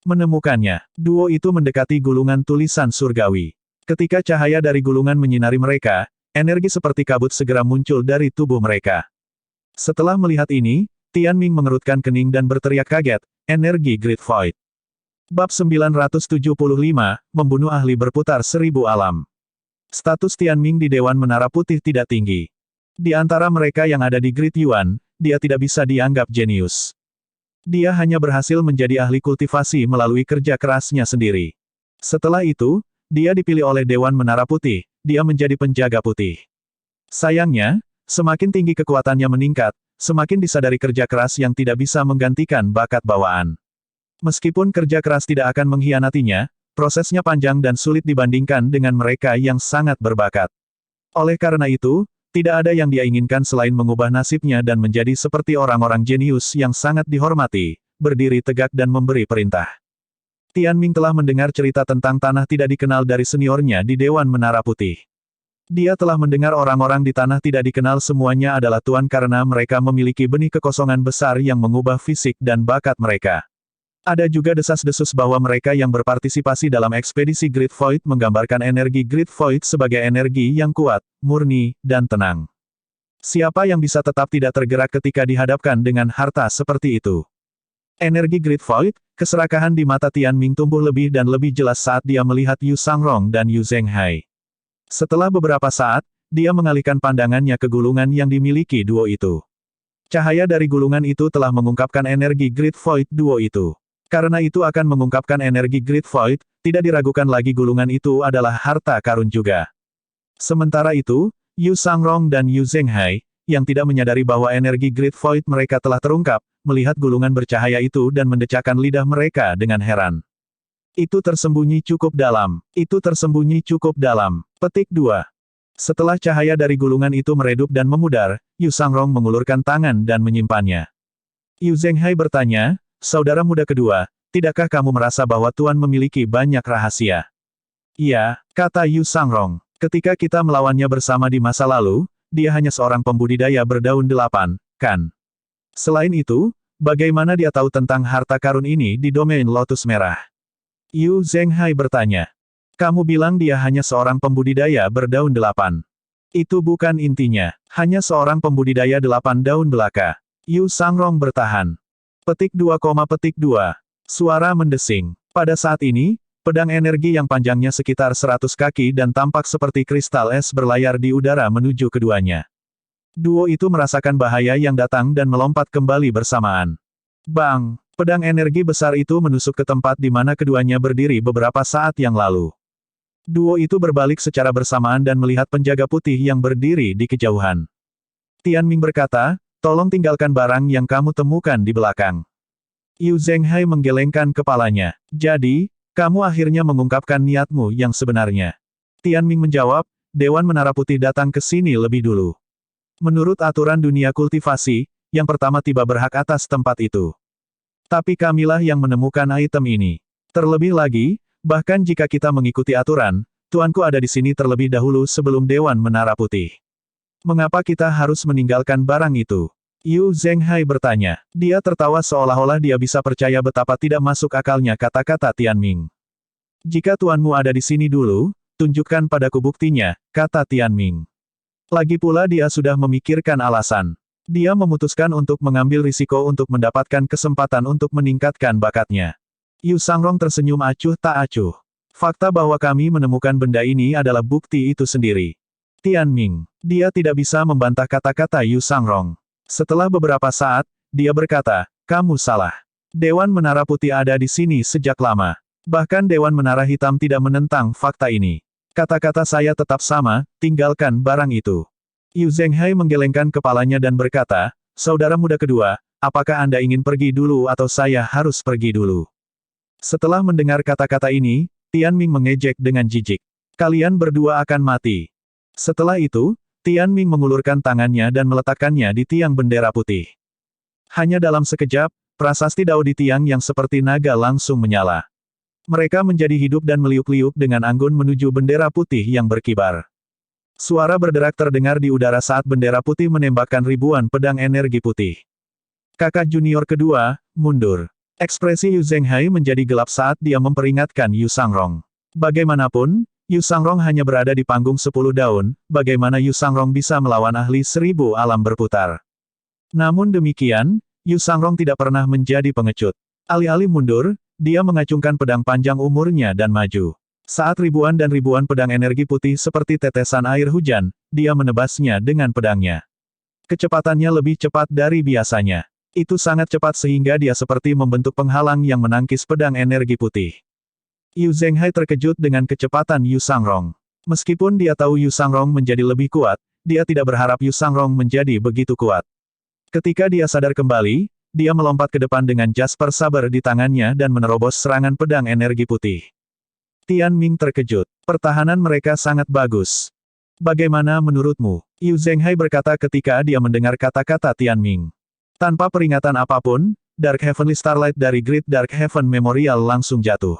Menemukannya, duo itu mendekati gulungan tulisan surgawi. Ketika cahaya dari gulungan menyinari mereka, energi seperti kabut segera muncul dari tubuh mereka. Setelah melihat ini, Tianming mengerutkan kening dan berteriak kaget, energi Great Void. Bab 975, membunuh ahli berputar 1000 alam. Status Tianming di Dewan Menara Putih tidak tinggi. Di antara mereka yang ada di Great Yuan, dia tidak bisa dianggap jenius. Dia hanya berhasil menjadi ahli kultivasi melalui kerja kerasnya sendiri. Setelah itu, dia dipilih oleh Dewan Menara Putih, dia menjadi penjaga putih. Sayangnya, semakin tinggi kekuatannya meningkat, semakin disadari kerja keras yang tidak bisa menggantikan bakat bawaan. Meskipun kerja keras tidak akan mengkhianatinya, prosesnya panjang dan sulit dibandingkan dengan mereka yang sangat berbakat. Oleh karena itu, tidak ada yang dia inginkan selain mengubah nasibnya dan menjadi seperti orang-orang jenius yang sangat dihormati, berdiri tegak dan memberi perintah. Tianming telah mendengar cerita tentang tanah tidak dikenal dari seniornya di Dewan Menara Putih. Dia telah mendengar orang-orang di tanah tidak dikenal semuanya adalah tuan karena mereka memiliki benih kekosongan besar yang mengubah fisik dan bakat mereka. Ada juga desas-desus bahwa mereka yang berpartisipasi dalam ekspedisi Great Void menggambarkan energi Great Void sebagai energi yang kuat, murni, dan tenang. Siapa yang bisa tetap tidak tergerak ketika dihadapkan dengan harta seperti itu? Energi Great Void, keserakahan di mata Tianming tumbuh lebih dan lebih jelas saat dia melihat Yu Sangrong dan Yu Zhenghai. Setelah beberapa saat, dia mengalihkan pandangannya ke gulungan yang dimiliki duo itu. Cahaya dari gulungan itu telah mengungkapkan energi Great Void duo itu. Karena itu akan mengungkapkan energi Great Void, tidak diragukan lagi gulungan itu adalah harta karun juga. Sementara itu, Yu Sangrong dan Yu Zhenghai, yang tidak menyadari bahwa energi Great Void mereka telah terungkap, melihat gulungan bercahaya itu dan mendecakkan lidah mereka dengan heran. Itu tersembunyi cukup dalam. Itu tersembunyi cukup dalam. Petik 2. Setelah cahaya dari gulungan itu meredup dan memudar, Yu Sangrong mengulurkan tangan dan menyimpannya. Yu Zhenghai bertanya, saudara muda kedua, tidakkah kamu merasa bahwa Tuan memiliki banyak rahasia? Iya, kata Yu Sangrong. Ketika kita melawannya bersama di masa lalu, dia hanya seorang pembudidaya berdaun 8, kan? Selain itu, bagaimana dia tahu tentang harta karun ini di domain Lotus Merah? Yu Zhenghai bertanya. Kamu bilang dia hanya seorang pembudidaya berdaun 8. Itu bukan intinya, hanya seorang pembudidaya 8 daun belaka. Yu Sangrong bertahan. Petik 2, petik 2. Suara mendesing. Pada saat ini, pedang energi yang panjangnya sekitar 100 kaki dan tampak seperti kristal es berlayar di udara menuju keduanya. Duo itu merasakan bahaya yang datang dan melompat kembali bersamaan. Bang! Pedang energi besar itu menusuk ke tempat di mana keduanya berdiri beberapa saat yang lalu. Duo itu berbalik secara bersamaan dan melihat penjaga putih yang berdiri di kejauhan. Tianming berkata, tolong tinggalkan barang yang kamu temukan di belakang. Yu Zhenghai menggelengkan kepalanya. Jadi, kamu akhirnya mengungkapkan niatmu yang sebenarnya. Tianming menjawab, Dewan Menara Putih datang ke sini lebih dulu. Menurut aturan dunia kultivasi, yang pertama tiba berhak atas tempat itu. Tapi kamilah yang menemukan item ini. Terlebih lagi, bahkan jika kita mengikuti aturan, tuanku ada di sini terlebih dahulu sebelum Dewan Menara Putih. Mengapa kita harus meninggalkan barang itu? Yu Zhenghai bertanya. Dia tertawa seolah-olah dia bisa percaya betapa tidak masuk akalnya kata-kata Tianming. Jika tuanmu ada di sini dulu, tunjukkan padaku buktinya, kata Tianming. Lagi pula dia sudah memikirkan alasan. Dia memutuskan untuk mengambil risiko untuk mendapatkan kesempatan untuk meningkatkan bakatnya. Yu Sangrong tersenyum acuh tak acuh. Fakta bahwa kami menemukan benda ini adalah bukti itu sendiri. Tianming. Dia tidak bisa membantah kata-kata Yu Sangrong. Setelah beberapa saat, dia berkata, kamu salah. Dewan Menara Putih ada di sini sejak lama. Bahkan Dewan Menara Hitam tidak menentang fakta ini. Kata-kata saya tetap sama, tinggalkan barang itu. Yu Zhenghai menggelengkan kepalanya dan berkata, saudara muda kedua, apakah Anda ingin pergi dulu atau saya harus pergi dulu? Setelah mendengar kata-kata ini, Tian Ming mengejek dengan jijik. Kalian berdua akan mati. Setelah itu, Tian Ming mengulurkan tangannya dan meletakkannya di tiang bendera putih. Hanya dalam sekejap, prasasti Dao di tiang yang seperti naga langsung menyala. Mereka menjadi hidup dan meliuk-liuk dengan anggun menuju bendera putih yang berkibar. Suara berderak terdengar di udara saat bendera putih menembakkan ribuan pedang energi putih. Kakak junior kedua, mundur. Ekspresi Yu Zhenghai menjadi gelap saat dia memperingatkan Yu Sangrong. Bagaimanapun, Yu Sangrong hanya berada di panggung 10 daun, bagaimana Yu Sangrong bisa melawan ahli 1000 alam berputar. Namun demikian, Yu Sangrong tidak pernah menjadi pengecut. Alih-alih mundur, dia mengacungkan pedang panjang umurnya dan maju. Saat ribuan dan ribuan pedang energi putih seperti tetesan air hujan, dia menebasnya dengan pedangnya. Kecepatannya lebih cepat dari biasanya. Itu sangat cepat sehingga dia seperti membentuk penghalang yang menangkis pedang energi putih. Yu Zhenghai terkejut dengan kecepatan Yu Sangrong. Meskipun dia tahu Yu Sangrong menjadi lebih kuat, dia tidak berharap Yu Sangrong menjadi begitu kuat. Ketika dia sadar kembali, dia melompat ke depan dengan Jasper Saber di tangannya dan menerobos serangan pedang energi putih. Tian Ming terkejut. Pertahanan mereka sangat bagus. Bagaimana menurutmu? Yu Zhenghai berkata ketika dia mendengar kata-kata Tian Ming. Tanpa peringatan apapun, Dark Heavenly Starlight dari Great Dark Heaven Memorial langsung jatuh.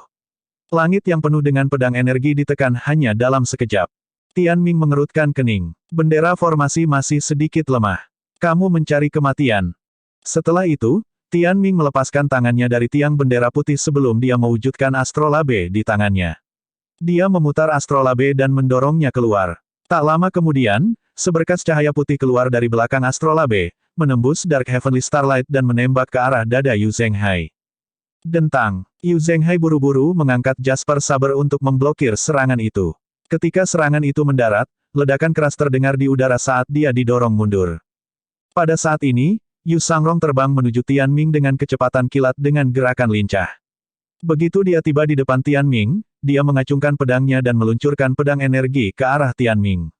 Langit yang penuh dengan pedang energi ditekan hanya dalam sekejap. Tian Ming mengerutkan kening. Bendera formasi masih sedikit lemah. Kamu mencari kematian. Setelah itu, Tian Ming melepaskan tangannya dari tiang bendera putih sebelum dia mewujudkan astrolabe di tangannya. Dia memutar astrolabe dan mendorongnya keluar. Tak lama kemudian, seberkas cahaya putih keluar dari belakang astrolabe, menembus Dark Heavenly Starlight dan menembak ke arah dada Yu Zhenghai. Dentang, Yu Zhenghai buru-buru mengangkat Jasper Saber untuk memblokir serangan itu. Ketika serangan itu mendarat, ledakan keras terdengar di udara saat dia didorong mundur. Pada saat ini, Yu Sangrong terbang menuju Tian Ming dengan kecepatan kilat dengan gerakan lincah. Begitu dia tiba di depan Tian Ming, dia mengacungkan pedangnya dan meluncurkan pedang energi ke arah Tian Ming.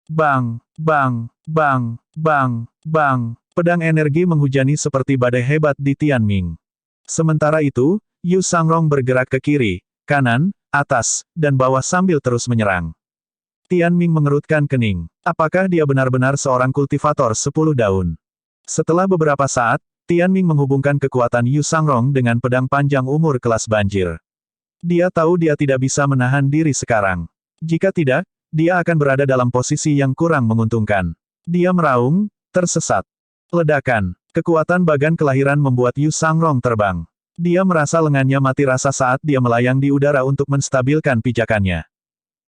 Bang, bang, bang, bang, bang. Pedang energi menghujani seperti badai hebat di Tian Ming. Sementara itu, Yu Sangrong bergerak ke kiri, kanan, atas, dan bawah sambil terus menyerang. Tian Ming mengerutkan kening. Apakah dia benar-benar seorang kultivator 10 daun? Setelah beberapa saat, Tian Ming menghubungkan kekuatan Yu Sangrong dengan pedang panjang umur kelas banjir. Dia tahu dia tidak bisa menahan diri sekarang. Jika tidak, dia akan berada dalam posisi yang kurang menguntungkan. Dia meraung, tersesat. Ledakan. Kekuatan bagan kelahiran membuat Yu Sangrong terbang. Dia merasa lengannya mati rasa saat dia melayang di udara untuk menstabilkan pijakannya.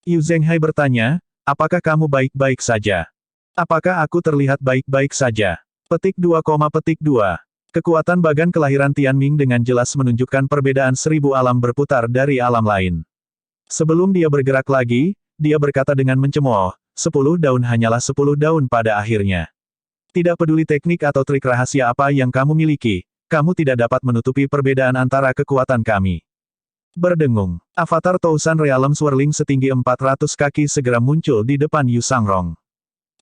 Yu Zhenghai bertanya, apakah kamu baik-baik saja? Apakah aku terlihat baik-baik saja? Petik 2, Kekuatan bagan kelahiran Tian Ming dengan jelas menunjukkan perbedaan 1000 alam berputar dari alam lain. Sebelum dia bergerak lagi, dia berkata dengan mencemooh, 10 daun hanyalah 10 daun pada akhirnya. Tidak peduli teknik atau trik rahasia apa yang kamu miliki, kamu tidak dapat menutupi perbedaan antara kekuatan kami. Berdengung, avatar Tousan Realm Swirling setinggi 400 kaki segera muncul di depan Yu Sangrong.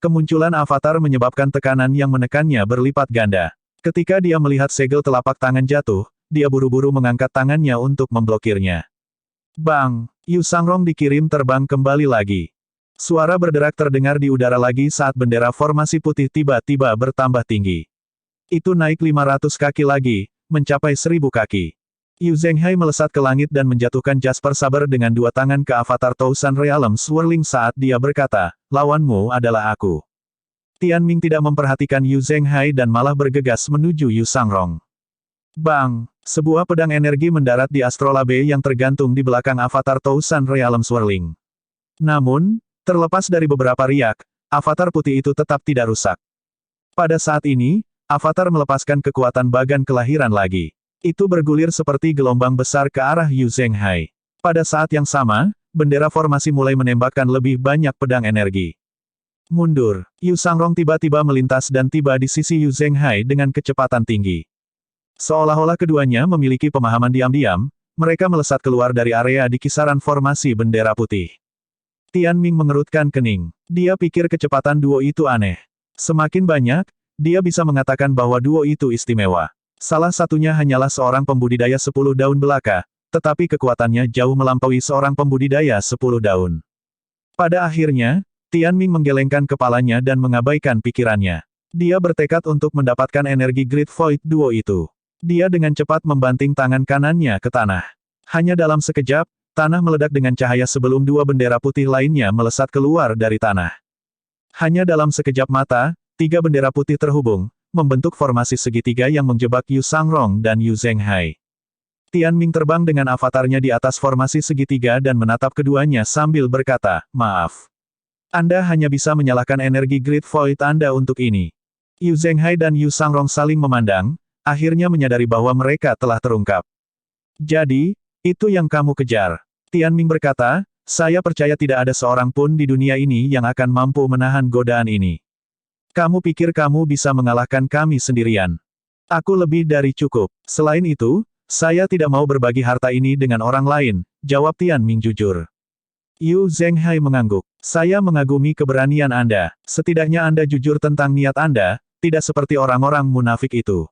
Kemunculan avatar menyebabkan tekanan yang menekannya berlipat ganda. Ketika dia melihat segel telapak tangan jatuh, dia buru-buru mengangkat tangannya untuk memblokirnya. Bang! Yu Sangrong dikirim terbang kembali lagi. Suara berderak terdengar di udara lagi saat bendera formasi putih tiba-tiba bertambah tinggi. Itu naik 500 kaki lagi, mencapai 1000 kaki. Yu Zhenghai melesat ke langit dan menjatuhkan Jasper Saber dengan dua tangan ke avatar Tousan Realm Swirling saat dia berkata, lawanmu adalah aku. Tian Ming tidak memperhatikan Yu Zhenghai dan malah bergegas menuju Yu Sangrong. Bang! Sebuah pedang energi mendarat di astrolabe yang tergantung di belakang avatar Tousan Realm Swirling. Namun, terlepas dari beberapa riak, avatar putih itu tetap tidak rusak. Pada saat ini, avatar melepaskan kekuatan bagan kelahiran lagi. Itu bergulir seperti gelombang besar ke arah Yu Zhenghai. Pada saat yang sama, bendera formasi mulai menembakkan lebih banyak pedang energi. Mundur. Yu Sangrong tiba-tiba melintas dan tiba di sisi Yu Zhenghai dengan kecepatan tinggi. Seolah-olah keduanya memiliki pemahaman diam-diam, mereka melesat keluar dari area di kisaran formasi bendera putih. Tianming mengerutkan kening. Dia pikir kecepatan duo itu aneh. Semakin banyak, dia bisa mengatakan bahwa duo itu istimewa. Salah satunya hanyalah seorang pembudidaya 10 daun belaka, tetapi kekuatannya jauh melampaui seorang pembudidaya 10 daun. Pada akhirnya, Tianming menggelengkan kepalanya dan mengabaikan pikirannya. Dia bertekad untuk mendapatkan energi Great Void Duo itu. Dia dengan cepat membanting tangan kanannya ke tanah. Hanya dalam sekejap, tanah meledak dengan cahaya sebelum dua bendera putih lainnya melesat keluar dari tanah. Hanya dalam sekejap mata, tiga bendera putih terhubung, membentuk formasi segitiga yang menjebak Yu Sangrong dan Yu Zhenghai. Tianming terbang dengan avatarnya di atas formasi segitiga dan menatap keduanya sambil berkata, "Maaf. Anda hanya bisa menyalakan energi Great Void Anda untuk ini." Yu Zhenghai dan Yu Sangrong saling memandang, akhirnya menyadari bahwa mereka telah terungkap. "Jadi, itu yang kamu kejar?" Tianming berkata, "Saya percaya tidak ada seorang pun di dunia ini yang akan mampu menahan godaan ini. Kamu pikir kamu bisa mengalahkan kami sendirian? Aku lebih dari cukup. Selain itu, saya tidak mau berbagi harta ini dengan orang lain," jawab Tianming jujur. Yu Zhenghai mengangguk. "Saya mengagumi keberanian Anda. Setidaknya Anda jujur tentang niat Anda, tidak seperti orang-orang munafik itu."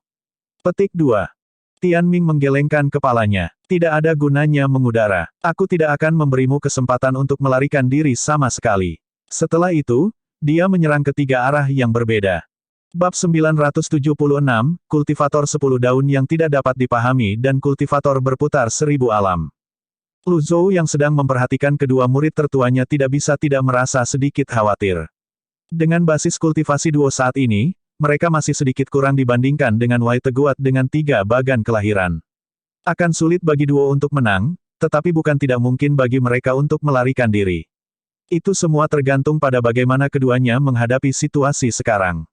Petik 2. Tianming menggelengkan kepalanya. "Tidak ada gunanya mengudara. Aku tidak akan memberimu kesempatan untuk melarikan diri sama sekali." Setelah itu, dia menyerang ke tiga arah yang berbeda. Bab 976, Kultivator 10 Daun yang Tidak Dapat Dipahami dan Kultivator Berputar 1000 Alam. Lu Zhou yang sedang memperhatikan kedua murid tertuanya tidak bisa tidak merasa sedikit khawatir. Dengan basis kultivasi duo saat ini, mereka masih sedikit kurang dibandingkan dengan Wei Teguat dengan 3 bagan kelahiran. Akan sulit bagi duo untuk menang, tetapi bukan tidak mungkin bagi mereka untuk melarikan diri. Itu semua tergantung pada bagaimana keduanya menghadapi situasi sekarang.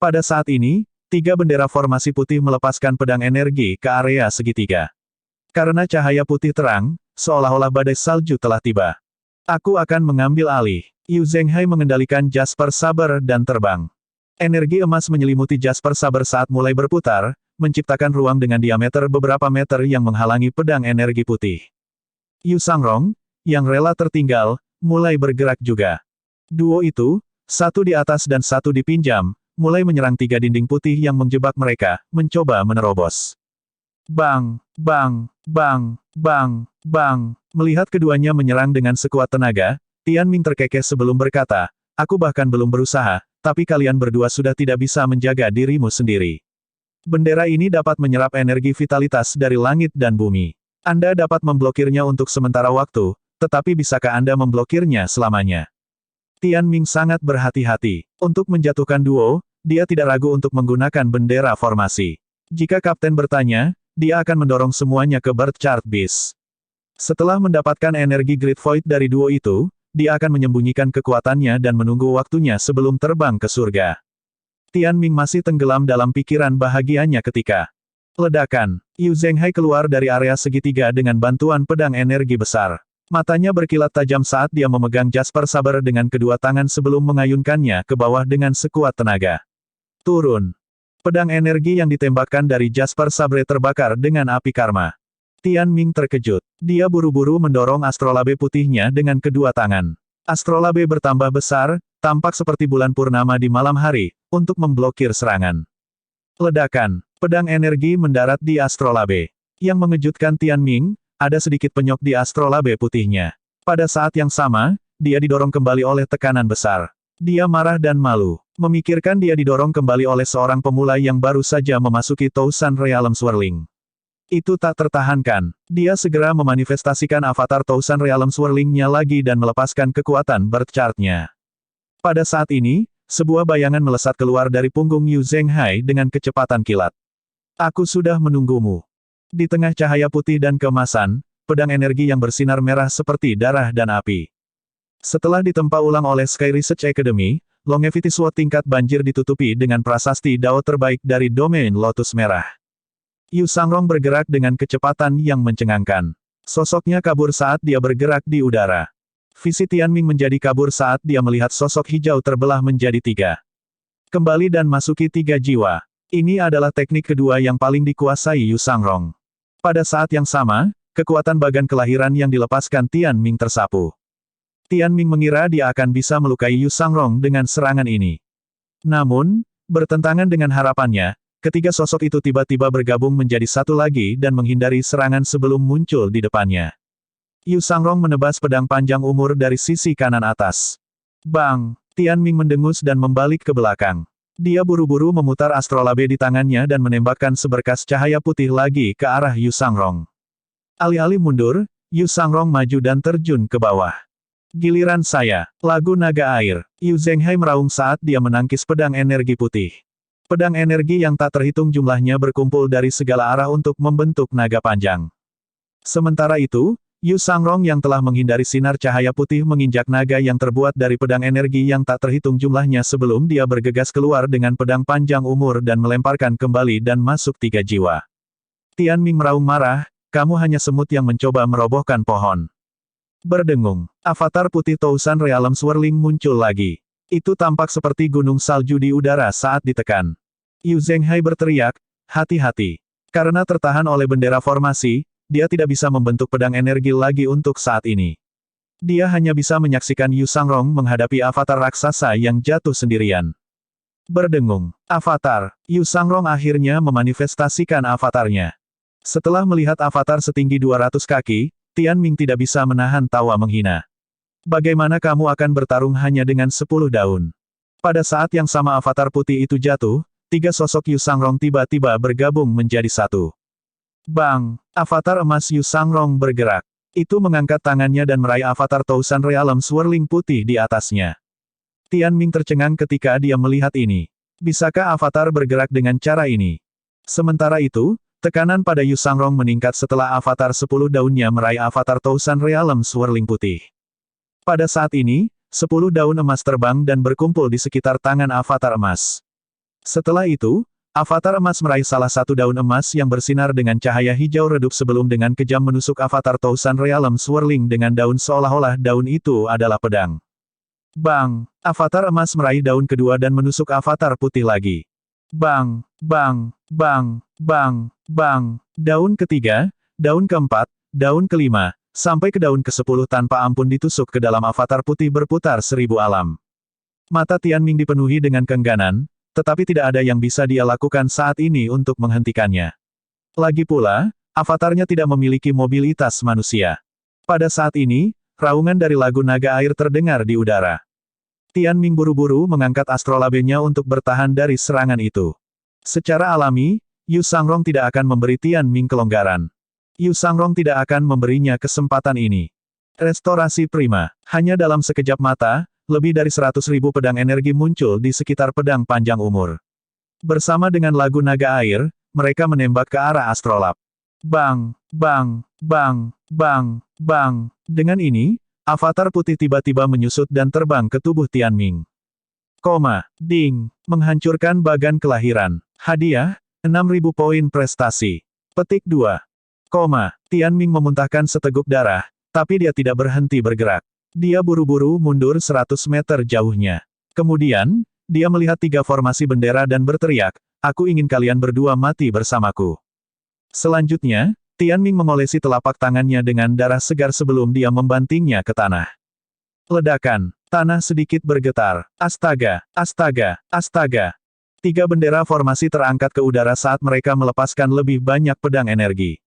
Pada saat ini, 3 bendera formasi putih melepaskan pedang energi ke area segitiga. Karena cahaya putih terang, seolah-olah badai salju telah tiba. "Aku akan mengambil alih." Yu Zhenghai mengendalikan Jasper Saber dan terbang. Energi emas menyelimuti Jasper Saber saat mulai berputar, menciptakan ruang dengan diameter beberapa meter yang menghalangi pedang energi putih. Yu Sangrong, yang rela tertinggal, mulai bergerak juga. Duo itu, satu di atas dan satu dipinjam, mulai menyerang 3 dinding putih yang menjebak mereka, mencoba menerobos. Bang, bang, bang, bang, bang. Melihat keduanya menyerang dengan sekuat tenaga, Tianming terkekeh sebelum berkata, "Aku bahkan belum berusaha, tapi kalian berdua sudah tidak bisa menjaga dirimu sendiri. Bendera ini dapat menyerap energi vitalitas dari langit dan bumi. Anda dapat memblokirnya untuk sementara waktu, tetapi bisakah Anda memblokirnya selamanya?" Tianming sangat berhati-hati. Untuk menjatuhkan duo, dia tidak ragu untuk menggunakan bendera formasi. Jika kapten bertanya, dia akan mendorong semuanya ke Birth Chart Beast. Setelah mendapatkan energi Great Void dari duo itu, dia akan menyembunyikan kekuatannya dan menunggu waktunya sebelum terbang ke surga. Tianming masih tenggelam dalam pikiran bahagianya ketika ledakan. Yu Zhenghai keluar dari area segitiga dengan bantuan pedang energi besar. Matanya berkilat tajam saat dia memegang Jasper Saber dengan kedua tangan sebelum mengayunkannya ke bawah dengan sekuat tenaga. Turun. Pedang energi yang ditembakkan dari Jasper Sabre terbakar dengan api karma. Tianming terkejut. Dia buru-buru mendorong astrolabe putihnya dengan kedua tangan. Astrolabe bertambah besar, tampak seperti bulan purnama di malam hari, untuk memblokir serangan. Ledakan. Pedang energi mendarat di astrolabe. Yang mengejutkan Tianming, ada sedikit penyok di astrolabe putihnya. Pada saat yang sama, dia didorong kembali oleh tekanan besar. Dia marah dan malu. Memikirkan dia didorong kembali oleh seorang pemula yang baru saja memasuki Tousan Realm Swirling. Itu tak tertahankan. Dia segera memanifestasikan avatar Tousan Realm Swirling-nya lagi dan melepaskan kekuatan Birth Chart-nya. Pada saat ini, sebuah bayangan melesat keluar dari punggung Yu Zhenghai dengan kecepatan kilat. "Aku sudah menunggumu." Di tengah cahaya putih dan keemasan, pedang energi yang bersinar merah seperti darah dan api. Setelah ditempa ulang oleh Sky Research Academy, Longevity Sword tingkat banjir ditutupi dengan prasasti Dao terbaik dari domain Lotus Merah. Yu Sangrong bergerak dengan kecepatan yang mencengangkan. Sosoknya kabur saat dia bergerak di udara. Visi Tianming menjadi kabur saat dia melihat sosok hijau terbelah menjadi 3. Kembali dan masuki 3 jiwa. Ini adalah teknik kedua yang paling dikuasai Yu Sangrong. Pada saat yang sama, kekuatan bagan kelahiran yang dilepaskan Tianming tersapu. Tianming mengira dia akan bisa melukai Yu Sangrong dengan serangan ini. Namun, bertentangan dengan harapannya, ketiga sosok itu tiba-tiba bergabung menjadi satu lagi dan menghindari serangan sebelum muncul di depannya. Yu Sangrong menebas pedang panjang umur dari sisi kanan atas. Bang! Tianming mendengus dan membalik ke belakang. Dia buru-buru memutar astrolabe di tangannya dan menembakkan seberkas cahaya putih lagi ke arah Yu Sangrong. Alih-alih mundur, Yu Sangrong maju dan terjun ke bawah. Giliran saya, lagu naga air. Yu Zhenghai meraung saat dia menangkis pedang energi putih. Pedang energi yang tak terhitung jumlahnya berkumpul dari segala arah untuk membentuk naga panjang. Sementara itu, Yu Sangrong yang telah menghindari sinar cahaya putih menginjak naga yang terbuat dari pedang energi yang tak terhitung jumlahnya sebelum dia bergegas keluar dengan pedang panjang umur dan melemparkan kembali dan masuk 3 jiwa. Tianming meraung marah, kamu hanya semut yang mencoba merobohkan pohon. Berdengung, avatar putih Tousan Realm Swirling muncul lagi. Itu tampak seperti gunung salju di udara saat ditekan. Yu Zhenghai berteriak, hati-hati. Karena tertahan oleh bendera formasi, dia tidak bisa membentuk pedang energi lagi untuk saat ini. Dia hanya bisa menyaksikan Yu Sangrong menghadapi avatar raksasa yang jatuh sendirian. Berdengung, avatar, Yu Sangrong akhirnya memanifestasikan avatarnya. Setelah melihat avatar setinggi 200 kaki, Tianming tidak bisa menahan tawa menghina. Bagaimana kamu akan bertarung hanya dengan 10 daun? Pada saat yang sama avatar putih itu jatuh, 3 sosok Yu Sangrong tiba-tiba bergabung menjadi satu. Bang! Avatar emas Yu Sangrong bergerak. Itu mengangkat tangannya dan meraih avatar Tousan Realm Swirling putih di atasnya. Tianming tercengang ketika dia melihat ini. Bisakah avatar bergerak dengan cara ini? Sementara itu, tekanan pada Yu Sangrong meningkat setelah avatar 10 daunnya meraih avatar Tousan Realm Swirling putih. Pada saat ini, 10 daun emas terbang dan berkumpul di sekitar tangan avatar emas. Setelah itu, avatar emas meraih salah satu daun emas yang bersinar dengan cahaya hijau redup sebelum dengan kejam menusuk avatar Tousan Realm Swirling dengan daun seolah-olah daun itu adalah pedang. Bang! Avatar emas meraih daun kedua dan menusuk avatar putih lagi. Bang! Bang! Bang! Bang! Bang! Daun ketiga, daun keempat, daun kelima, sampai ke daun ke-10 tanpa ampun ditusuk ke dalam avatar putih berputar 1000 alam. Mata Tianming dipenuhi dengan keengganan, tetapi tidak ada yang bisa dia lakukan saat ini untuk menghentikannya. Lagi pula, avatarnya tidak memiliki mobilitas manusia. Pada saat ini, raungan dari lagu naga air terdengar di udara. Tianming buru-buru mengangkat astrolabenya untuk bertahan dari serangan itu. Secara alami, Yu Sangrong tidak akan memberi Tianming kelonggaran. Yu Sangrong tidak akan memberinya kesempatan ini. Restorasi prima. Hanya dalam sekejap mata, lebih dari 100.000 pedang energi muncul di sekitar pedang panjang umur. Bersama dengan lagu naga air, mereka menembak ke arah astrolab. Bang! Bang! Bang! Bang! Bang! Dengan ini, avatar putih tiba-tiba menyusut dan terbang ke tubuh Tianming. Ding! Menghancurkan bagan kelahiran. Hadiah, 6.000 poin prestasi. Petik 2. Tianming memuntahkan seteguk darah, tapi dia tidak berhenti bergerak. Dia buru-buru mundur 100 meter jauhnya. Kemudian, dia melihat 3 formasi bendera dan berteriak, aku ingin kalian berdua mati bersamaku. Selanjutnya, Tianming mengolesi telapak tangannya dengan darah segar sebelum dia membantingnya ke tanah. Ledakan. Tanah sedikit bergetar. Astaga, astaga, astaga. 3 bendera formasi terangkat ke udara saat mereka melepaskan lebih banyak pedang energi.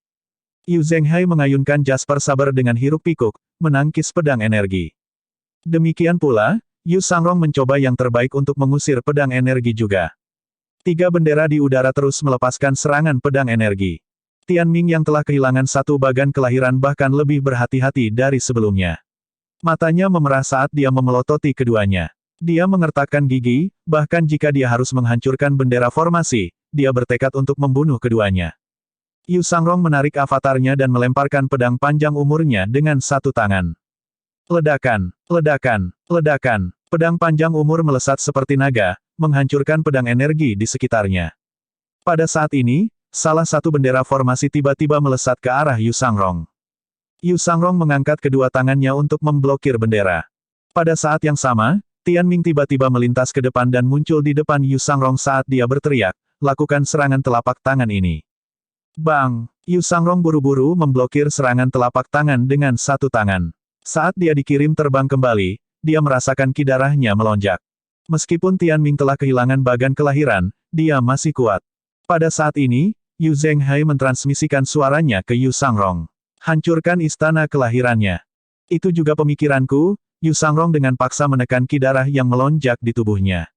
Yu Zhenghai mengayunkan Jasper Saber dengan hiruk-pikuk, menangkis pedang energi. Demikian pula, Yu Sangrong mencoba yang terbaik untuk mengusir pedang energi juga. 3 bendera di udara terus melepaskan serangan pedang energi. Tianming yang telah kehilangan satu bagan kelahiran bahkan lebih berhati-hati dari sebelumnya. Matanya memerah saat dia memelototi keduanya. Dia mengertakkan gigi, bahkan jika dia harus menghancurkan bendera formasi, dia bertekad untuk membunuh keduanya. Yu Sangrong menarik avatarnya dan melemparkan pedang panjang umurnya dengan satu tangan. Ledakan, ledakan, ledakan. Pedang panjang umur melesat seperti naga, menghancurkan pedang energi di sekitarnya. Pada saat ini, salah satu bendera formasi tiba-tiba melesat ke arah Yu Sangrong. Yu Sangrong mengangkat kedua tangannya untuk memblokir bendera. Pada saat yang sama, Tianming tiba-tiba melintas ke depan dan muncul di depan Yu Sangrong saat dia berteriak, lakukan serangan telapak tangan ini. Bang! Yu Sangrong buru-buru memblokir serangan telapak tangan dengan satu tangan. Saat dia dikirim terbang kembali, dia merasakan ki darahnya melonjak. Meskipun Tianming telah kehilangan bagan kelahiran, dia masih kuat. Pada saat ini, Yu Zhenghai mentransmisikan suaranya ke Yu Sangrong. Hancurkan istana kelahirannya. Itu juga pemikiranku, Yu Sangrong dengan paksa menekan ki darah yang melonjak di tubuhnya.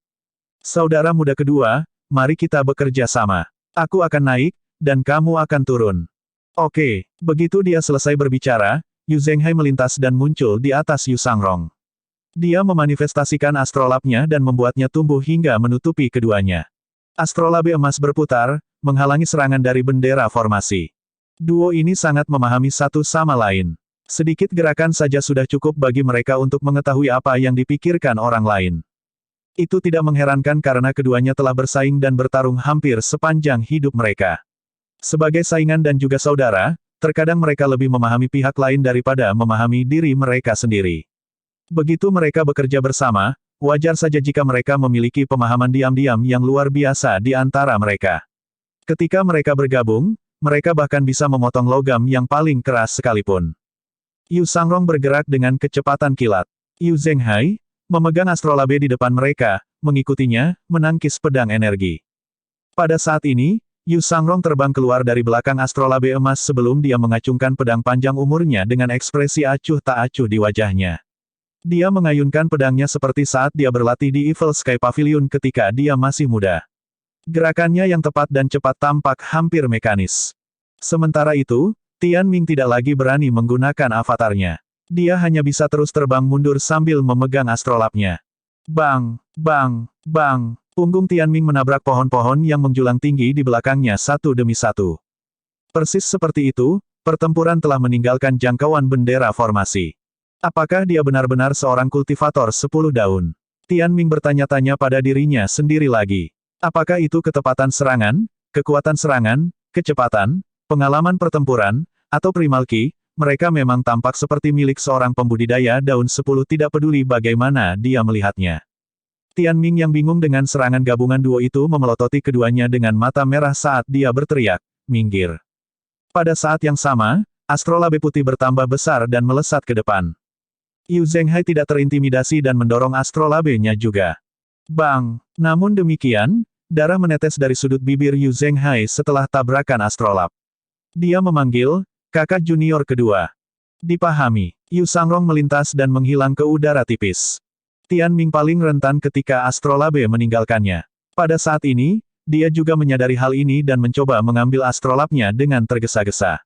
Saudara muda kedua, mari kita bekerja sama. Aku akan naik, dan kamu akan turun. Oke, begitu dia selesai berbicara, Yu Zhenghai melintas dan muncul di atas Yu Sangrong. Dia memanifestasikan astrolabnya dan membuatnya tumbuh hingga menutupi keduanya. Astrolabe emas berputar, menghalangi serangan dari bendera formasi. Duo ini sangat memahami satu sama lain. Sedikit gerakan saja sudah cukup bagi mereka untuk mengetahui apa yang dipikirkan orang lain. Itu tidak mengherankan karena keduanya telah bersaing dan bertarung hampir sepanjang hidup mereka. Sebagai saingan dan juga saudara, terkadang mereka lebih memahami pihak lain daripada memahami diri mereka sendiri. Begitu mereka bekerja bersama, wajar saja jika mereka memiliki pemahaman diam-diam yang luar biasa di antara mereka. Ketika mereka bergabung, mereka bahkan bisa memotong logam yang paling keras sekalipun. Yu Sangrong bergerak dengan kecepatan kilat. Yu Zhenghai, memegang astrolabe di depan mereka, mengikutinya, menangkis pedang energi. Pada saat ini, Yu Sangrong terbang keluar dari belakang astrolabe emas sebelum dia mengacungkan pedang panjang umurnya dengan ekspresi acuh tak acuh di wajahnya. Dia mengayunkan pedangnya seperti saat dia berlatih di Evil Sky Pavilion ketika dia masih muda. Gerakannya yang tepat dan cepat tampak hampir mekanis. Sementara itu, Tianming tidak lagi berani menggunakan avatarnya. Dia hanya bisa terus terbang mundur sambil memegang astrolabnya. Bang, bang, bang. Punggung Tianming menabrak pohon-pohon yang menjulang tinggi di belakangnya satu demi satu. Persis seperti itu, pertempuran telah meninggalkan jangkauan bendera formasi. Apakah dia benar-benar seorang kultivator 10 daun? Tianming bertanya-tanya pada dirinya sendiri lagi. Apakah itu ketepatan serangan, kekuatan serangan, kecepatan, pengalaman pertempuran, atau primal ki? Mereka memang tampak seperti milik seorang pembudidaya daun 10 tidak peduli bagaimana dia melihatnya. Tianming yang bingung dengan serangan gabungan duo itu memelototi keduanya dengan mata merah saat dia berteriak, minggir. Pada saat yang sama, astrolabe putih bertambah besar dan melesat ke depan. Yu Zhenghai tidak terintimidasi dan mendorong astrolabenya juga. Bang! Namun demikian, darah menetes dari sudut bibir Yu Zhenghai setelah tabrakan astrolab. Dia memanggil, kakak junior kedua. Dipahami, Yu Sangrong melintas dan menghilang ke udara tipis. Tianming paling rentan ketika astrolabe meninggalkannya. Pada saat ini, dia juga menyadari hal ini dan mencoba mengambil astrolabnya dengan tergesa-gesa.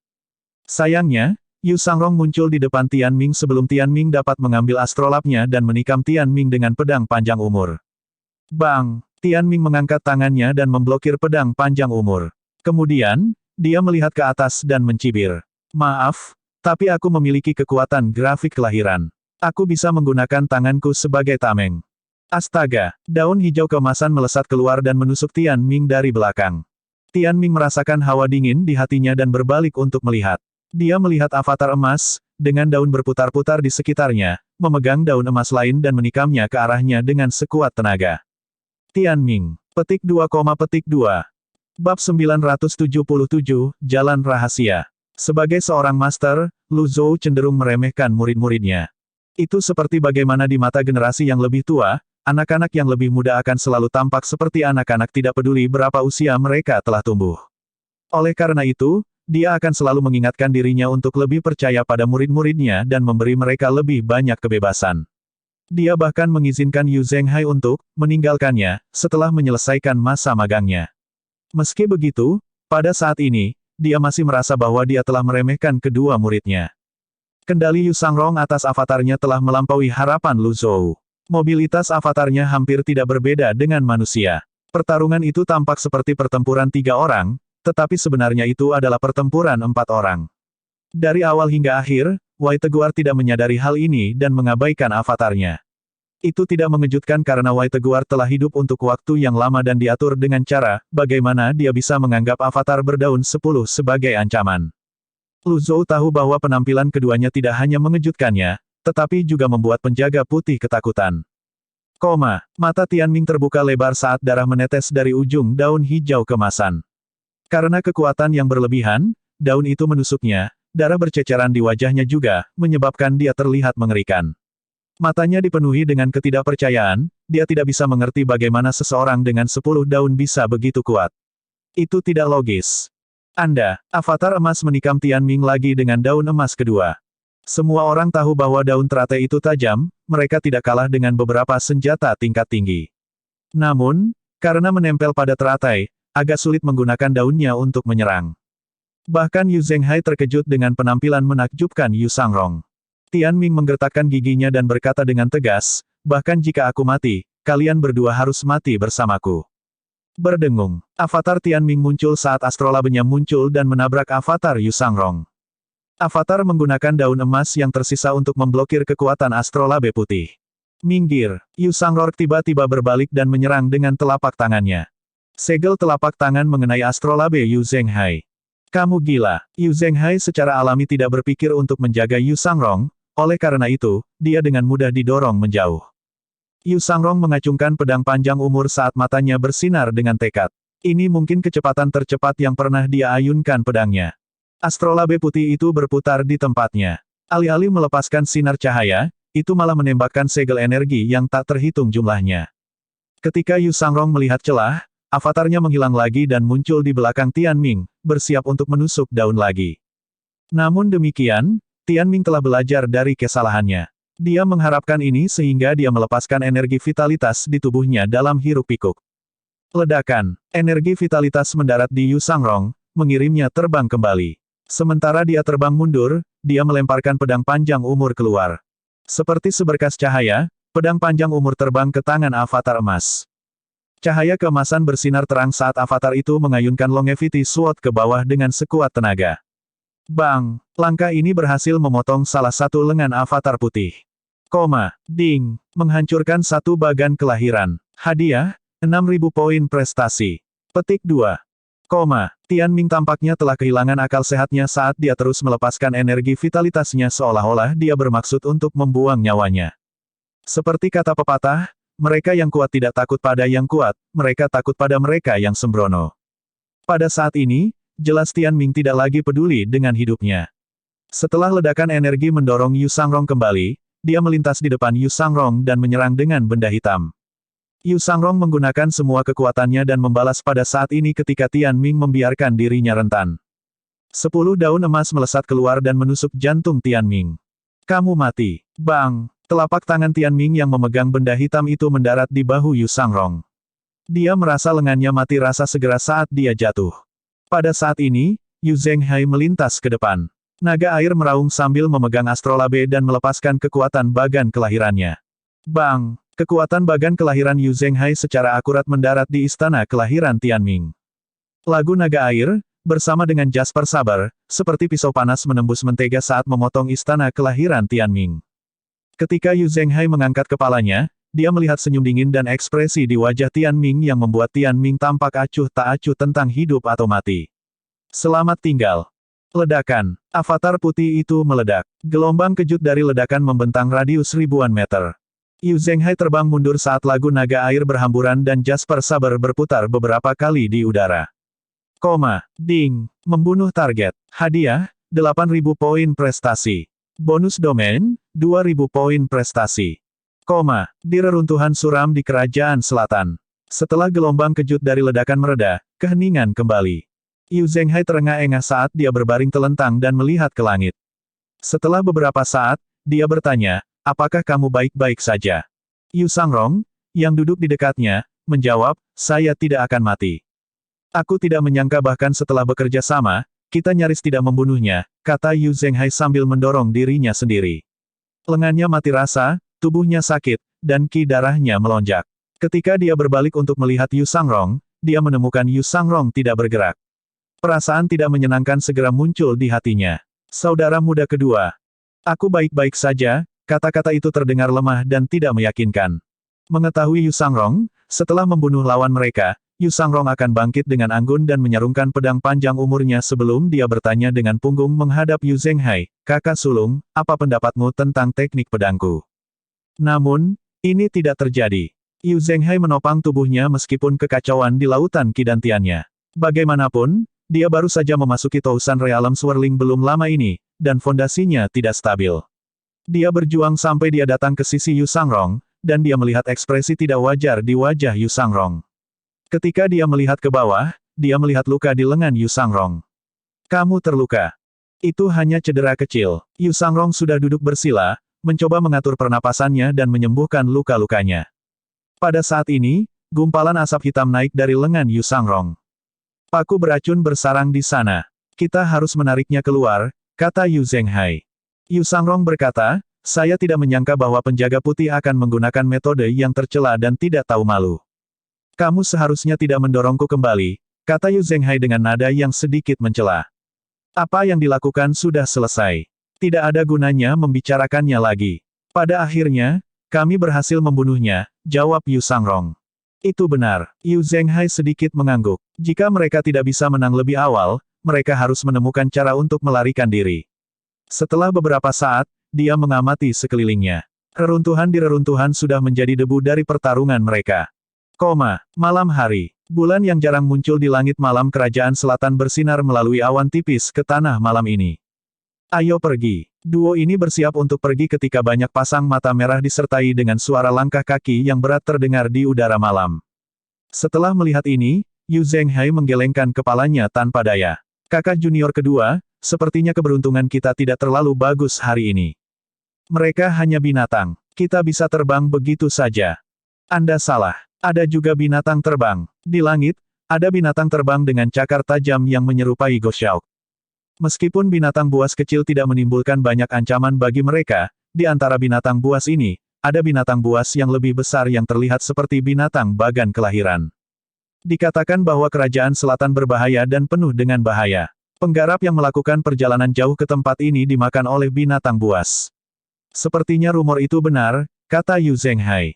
Sayangnya, Yu Sangrong muncul di depan Tianming sebelum Tianming dapat mengambil astrolabnya dan menikam Tianming dengan pedang panjang umur. Bang! Tianming mengangkat tangannya dan memblokir pedang panjang umur. Kemudian, dia melihat ke atas dan mencibir. Maaf, tapi aku memiliki kekuatan grafik kelahiran. Aku bisa menggunakan tanganku sebagai tameng. Astaga! Daun hijau keemasan melesat keluar dan menusuk Tianming dari belakang. Tianming merasakan hawa dingin di hatinya dan berbalik untuk melihat. Dia melihat avatar emas, dengan daun berputar-putar di sekitarnya, memegang daun emas lain dan menikamnya ke arahnya dengan sekuat tenaga. Tianming. Petik 2, petik 2. Bab 977, Jalan Rahasia. Sebagai seorang master, Lu Zhou cenderung meremehkan murid-muridnya. Itu seperti bagaimana di mata generasi yang lebih tua, anak-anak yang lebih muda akan selalu tampak seperti anak-anak tidak peduli berapa usia mereka telah tumbuh. Oleh karena itu, dia akan selalu mengingatkan dirinya untuk lebih percaya pada murid-muridnya dan memberi mereka lebih banyak kebebasan. Dia bahkan mengizinkan Yu Zhenghai untuk meninggalkannya setelah menyelesaikan masa magangnya. Meski begitu, pada saat ini, dia masih merasa bahwa dia telah meremehkan kedua muridnya. Kendali Yu Sangrong atas avatarnya telah melampaui harapan Lu Zhou. Mobilitas avatarnya hampir tidak berbeda dengan manusia. Pertarungan itu tampak seperti pertempuran 3 orang, tetapi sebenarnya itu adalah pertempuran 4 orang. Dari awal hingga akhir, Wei Teguar tidak menyadari hal ini dan mengabaikan avatarnya. Itu tidak mengejutkan karena Wei Teguar telah hidup untuk waktu yang lama dan diatur dengan cara, bagaimana dia bisa menganggap avatar berdaun 10 sebagai ancaman. Lu Zhou tahu bahwa penampilan keduanya tidak hanya mengejutkannya, tetapi juga membuat penjaga putih ketakutan. Mata Tianming terbuka lebar saat darah menetes dari ujung daun hijau keemasan. Karena kekuatan yang berlebihan, daun itu menusuknya, Darah berceceran di wajahnya juga, menyebabkan dia terlihat mengerikan. Matanya dipenuhi dengan ketidakpercayaan, dia tidak bisa mengerti bagaimana seseorang dengan 10 daun bisa begitu kuat. Itu tidak logis. Anda, avatar emas menikam Tianming lagi dengan daun emas kedua. Semua orang tahu bahwa daun teratai itu tajam, mereka tidak kalah dengan beberapa senjata tingkat tinggi. Namun, karena menempel pada teratai, agak sulit menggunakan daunnya untuk menyerang. Bahkan Yu Zhenghai terkejut dengan penampilan menakjubkan Yu Sangrong. Tianming menggertakkan giginya dan berkata dengan tegas, bahkan jika aku mati, kalian berdua harus mati bersamaku. Berdengung, avatar Tianming muncul saat astrolabenya muncul dan menabrak avatar Yu Sangrong. Avatar menggunakan daun emas yang tersisa untuk memblokir kekuatan astrolabe putih. Minggir, Yu Sangrong tiba-tiba berbalik dan menyerang dengan telapak tangannya. Segel telapak tangan mengenai astrolabe Yu Zhenghai. Kamu gila. Yu Zhenghai secara alami tidak berpikir untuk menjaga Yu Sangrong, oleh karena itu, dia dengan mudah didorong menjauh. Yu Sangrong mengacungkan pedang panjang umur saat matanya bersinar dengan tekad. Ini mungkin kecepatan tercepat yang pernah dia ayunkan pedangnya. Astrolabe putih itu berputar di tempatnya. Alih-alih melepaskan sinar cahaya, itu malah menembakkan segel energi yang tak terhitung jumlahnya. Ketika Yu Sangrong melihat celah, avatarnya menghilang lagi dan muncul di belakang Tianming, bersiap untuk menusuk daun lagi. Namun demikian, Tianming telah belajar dari kesalahannya. Dia mengharapkan ini sehingga dia melepaskan energi vitalitas di tubuhnya dalam hiruk-pikuk. Ledakan, energi vitalitas mendarat di Yu Sangrong, mengirimnya terbang kembali. Sementara dia terbang mundur, dia melemparkan pedang panjang umur keluar. Seperti seberkas cahaya, pedang panjang umur terbang ke tangan avatar emas. Cahaya keemasan bersinar terang saat avatar itu mengayunkan longevity sword ke bawah dengan sekuat tenaga. Bang! Langkah ini berhasil memotong salah satu lengan avatar putih. Ding! Menghancurkan satu bagan kelahiran. Hadiah, 6.000 poin prestasi. Petik 2. Tianming tampaknya telah kehilangan akal sehatnya saat dia terus melepaskan energi vitalitasnya seolah-olah dia bermaksud untuk membuang nyawanya. Seperti kata pepatah, mereka yang kuat tidak takut pada yang kuat, mereka takut pada mereka yang sembrono. Pada saat ini, jelas Tianming tidak lagi peduli dengan hidupnya. Setelah ledakan energi mendorong Yu Sangrong kembali, dia melintas di depan Yu Sangrong dan menyerang dengan benda hitam. Yu Sangrong menggunakan semua kekuatannya dan membalas pada saat ini ketika Tianming membiarkan dirinya rentan. 10 daun emas melesat keluar dan menusuk jantung Tianming. Kamu mati. Bang! Telapak tangan Tianming yang memegang benda hitam itu mendarat di bahu Yu Sangrong. Dia merasa lengannya mati rasa segera saat dia jatuh. Pada saat ini, Yu Zhenghai melintas ke depan. Naga air meraung sambil memegang astrolabe dan melepaskan kekuatan bagan kelahirannya. Bang! Kekuatan bagan kelahiran Yu Zhenghai secara akurat mendarat di istana kelahiran Tianming. Lagu naga air, bersama dengan Jasper Saber, seperti pisau panas menembus mentega saat memotong istana kelahiran Tianming. Ketika Yu Zhenghai mengangkat kepalanya, dia melihat senyum dingin dan ekspresi di wajah Tianming yang membuat Tianming tampak acuh tak acuh tentang hidup atau mati. Selamat tinggal. Ledakan. Avatar putih itu meledak. Gelombang kejut dari ledakan membentang radius ribuan meter. Yu Zhenghai terbang mundur saat lagu naga air berhamburan dan Jasper Saber berputar beberapa kali di udara. Ding! Membunuh target. Hadiah, 8.000 poin prestasi. Bonus domain, 2.000 poin prestasi. Di reruntuhan suram di Kerajaan Selatan. Setelah gelombang kejut dari ledakan mereda, keheningan kembali. Yu Zhenghai terengah-engah saat dia berbaring telentang dan melihat ke langit. Setelah beberapa saat, dia bertanya, apakah kamu baik-baik saja? Yu Sangrong, yang duduk di dekatnya, menjawab, saya tidak akan mati. Aku tidak menyangka bahkan setelah bekerja sama, kita nyaris tidak membunuhnya, kata Yu Zhenghai sambil mendorong dirinya sendiri. Lengannya mati rasa, tubuhnya sakit, dan ki darahnya melonjak. Ketika dia berbalik untuk melihat Yu Sangrong, dia menemukan Yu Sangrong tidak bergerak. Perasaan tidak menyenangkan segera muncul di hatinya. Saudara muda kedua. Aku baik-baik saja, kata-kata itu terdengar lemah dan tidak meyakinkan. Mengetahui Yu Sangrong, setelah membunuh lawan mereka, Yu Sangrong akan bangkit dengan anggun dan menyarungkan pedang panjang umurnya sebelum dia bertanya dengan punggung menghadap Yu Zhenghai, kakak sulung, apa pendapatmu tentang teknik pedangku? Namun, ini tidak terjadi. Yu Zhenghai menopang tubuhnya meskipun kekacauan di lautan kidantiannya. Bagaimanapun, dia baru saja memasuki Tousan Realm Swirling belum lama ini, dan fondasinya tidak stabil. Dia berjuang sampai dia datang ke sisi Yu Sangrong, dan dia melihat ekspresi tidak wajar di wajah Yu Sangrong. Ketika dia melihat ke bawah, dia melihat luka di lengan Yu Sangrong. Kamu terluka. Itu hanya cedera kecil. Yu Sangrong sudah duduk bersila, mencoba mengatur pernapasannya dan menyembuhkan luka-lukanya. Pada saat ini, gumpalan asap hitam naik dari lengan Yu Sangrong. Paku beracun bersarang di sana. Kita harus menariknya keluar, kata Yu Zhenghai. Yu Sangrong berkata, saya tidak menyangka bahwa penjaga putih akan menggunakan metode yang tercela dan tidak tahu malu. Kamu seharusnya tidak mendorongku kembali, kata Yu Zhenghai dengan nada yang sedikit mencela. Apa yang dilakukan sudah selesai. Tidak ada gunanya membicarakannya lagi. Pada akhirnya, kami berhasil membunuhnya, jawab Yu Sangrong. Itu benar. Yu Zhenghai sedikit mengangguk. Jika mereka tidak bisa menang lebih awal, mereka harus menemukan cara untuk melarikan diri. Setelah beberapa saat, dia mengamati sekelilingnya. Reruntuhan di reruntuhan sudah menjadi debu dari pertarungan mereka. Malam hari. Bulan yang jarang muncul di langit malam kerajaan selatan bersinar melalui awan tipis ke tanah malam ini. Ayo pergi. Duo ini bersiap untuk pergi ketika banyak pasang mata merah disertai dengan suara langkah kaki yang berat terdengar di udara malam. Setelah melihat ini, Yu Zhenghai menggelengkan kepalanya tanpa daya. Kakak junior kedua, sepertinya keberuntungan kita tidak terlalu bagus hari ini. Mereka hanya binatang. Kita bisa terbang begitu saja. Anda salah. Ada juga binatang terbang. Di langit, ada binatang terbang dengan cakar tajam yang menyerupai Goshaok. Meskipun binatang buas kecil tidak menimbulkan banyak ancaman bagi mereka, di antara binatang buas ini, ada binatang buas yang lebih besar yang terlihat seperti binatang bagan kelahiran. Dikatakan bahwa kerajaan selatan berbahaya dan penuh dengan bahaya. Penggarap yang melakukan perjalanan jauh ke tempat ini dimakan oleh binatang buas. Sepertinya rumor itu benar, kata Yu Zhenghai.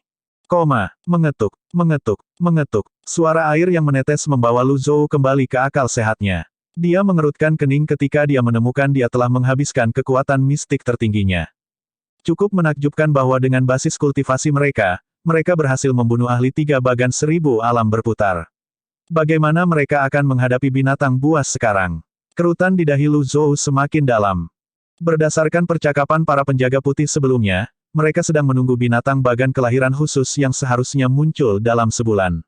Mengetuk, mengetuk, mengetuk. Suara air yang menetes membawa Lu Zhou kembali ke akal sehatnya. Dia mengerutkan kening ketika dia menemukan dia telah menghabiskan kekuatan mistik tertingginya. Cukup menakjubkan bahwa dengan basis kultivasi mereka, mereka berhasil membunuh ahli 3 bagan 1000 alam berputar. Bagaimana mereka akan menghadapi binatang buas sekarang? Kerutan di dahi Lu Zhou semakin dalam. Berdasarkan percakapan para penjaga putih sebelumnya, mereka sedang menunggu binatang bagan kelahiran khusus yang seharusnya muncul dalam sebulan.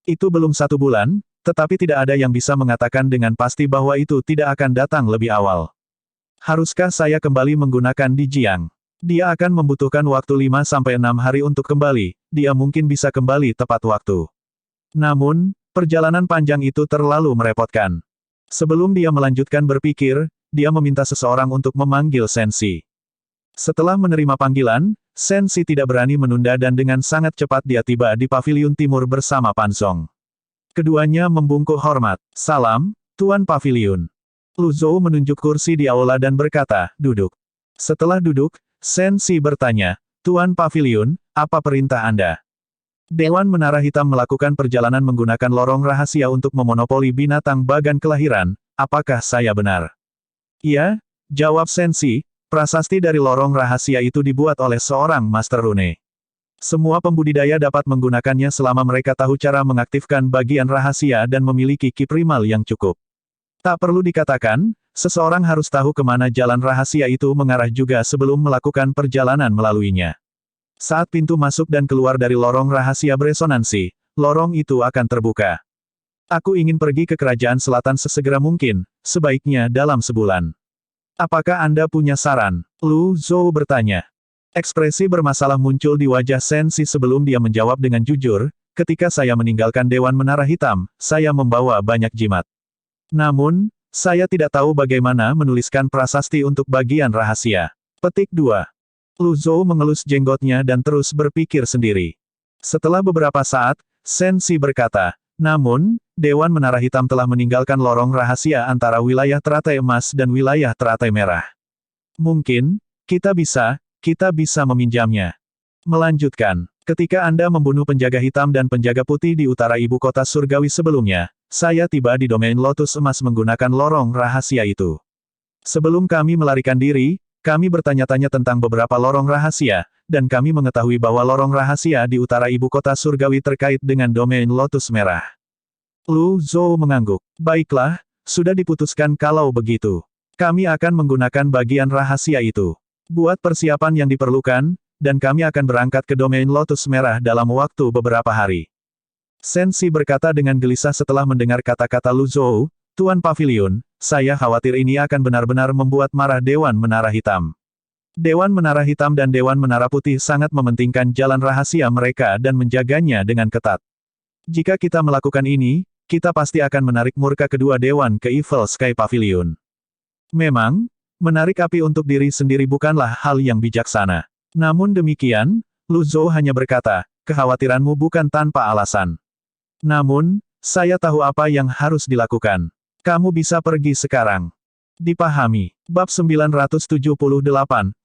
Itu belum 1 bulan, tetapi tidak ada yang bisa mengatakan dengan pasti bahwa itu tidak akan datang lebih awal. Haruskah saya kembali menggunakan Dijiang? Dia akan membutuhkan waktu 5-6 hari untuk kembali, dia mungkin bisa kembali tepat waktu. Namun, perjalanan panjang itu terlalu merepotkan. Sebelum dia melanjutkan berpikir, dia meminta seseorang untuk memanggil Sensi. Setelah menerima panggilan, Sensi tidak berani menunda dan dengan sangat cepat dia tiba di paviliun timur bersama Pan Zong. Keduanya membungkuk hormat. Salam, Tuan Paviliun. Lu Zhou menunjuk kursi di aula dan berkata, duduk. Setelah duduk, Sensi bertanya, Tuan Paviliun, apa perintah Anda? Dewan Menara Hitam melakukan perjalanan menggunakan lorong rahasia untuk memonopoli binatang bagan kelahiran, apakah saya benar? Iya, jawab Sensi. Prasasti dari lorong rahasia itu dibuat oleh seorang Master Rune. Semua pembudidaya dapat menggunakannya selama mereka tahu cara mengaktifkan bagian rahasia dan memiliki ki primal yang cukup. Tak perlu dikatakan, seseorang harus tahu kemana jalan rahasia itu mengarah juga sebelum melakukan perjalanan melaluinya. Saat pintu masuk dan keluar dari lorong rahasia beresonansi, lorong itu akan terbuka. Aku ingin pergi ke kerajaan selatan sesegera mungkin, sebaiknya dalam sebulan. Apakah Anda punya saran? Lu Zhou bertanya. Ekspresi bermasalah muncul di wajah Sensi sebelum dia menjawab dengan jujur, ketika saya meninggalkan Dewan Menara Hitam, saya membawa banyak jimat. Namun, saya tidak tahu bagaimana menuliskan prasasti untuk bagian rahasia. Petik 2. Lu Zhou mengelus jenggotnya dan terus berpikir sendiri. Setelah beberapa saat, Sensi berkata, namun, Dewan Menara Hitam telah meninggalkan lorong rahasia antara wilayah teratai emas dan wilayah teratai merah. Mungkin, kita bisa meminjamnya. Melanjutkan, ketika Anda membunuh penjaga hitam dan penjaga putih di utara ibu kota surgawi sebelumnya, saya tiba di domain Lotus Emas menggunakan lorong rahasia itu. Sebelum kami melarikan diri, kami bertanya-tanya tentang beberapa lorong rahasia, dan kami mengetahui bahwa lorong rahasia di utara ibu kota surgawi terkait dengan domain Lotus Merah. Lu Zhou mengangguk. Baiklah, sudah diputuskan kalau begitu. Kami akan menggunakan bagian rahasia itu. Buat persiapan yang diperlukan, dan kami akan berangkat ke domain Lotus Merah dalam waktu beberapa hari. Sensi berkata dengan gelisah setelah mendengar kata-kata Lu Zhou, Tuan Pavilion, saya khawatir ini akan benar-benar membuat marah Dewan Menara Hitam. Dewan Menara Hitam dan Dewan Menara Putih sangat mementingkan jalan rahasia mereka dan menjaganya dengan ketat. Jika kita melakukan ini, kita pasti akan menarik murka kedua dewan ke Evil Sky Pavilion. Memang, menarik api untuk diri sendiri bukanlah hal yang bijaksana. Namun demikian, Lu Zhou hanya berkata, kekhawatiranmu bukan tanpa alasan. Namun, saya tahu apa yang harus dilakukan. Kamu bisa pergi sekarang. Dipahami. Bab 978,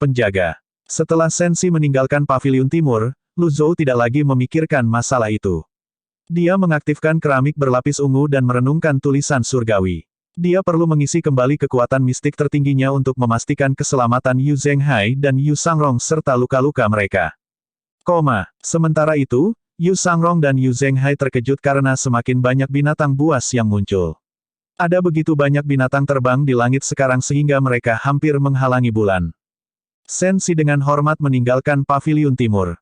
Penjaga. Setelah Sensi meninggalkan Paviliun Timur, Lu Zhou tidak lagi memikirkan masalah itu. Dia mengaktifkan keramik berlapis ungu dan merenungkan tulisan surgawi. Dia perlu mengisi kembali kekuatan mistik tertingginya untuk memastikan keselamatan Yu Zhenghai dan Yu Sangrong serta luka-luka mereka. Sementara itu, Yu Sangrong dan Yu Zhenghai terkejut karena semakin banyak binatang buas yang muncul. Ada begitu banyak binatang terbang di langit sekarang sehingga mereka hampir menghalangi bulan. Sensi dengan hormat meninggalkan Paviliun Timur.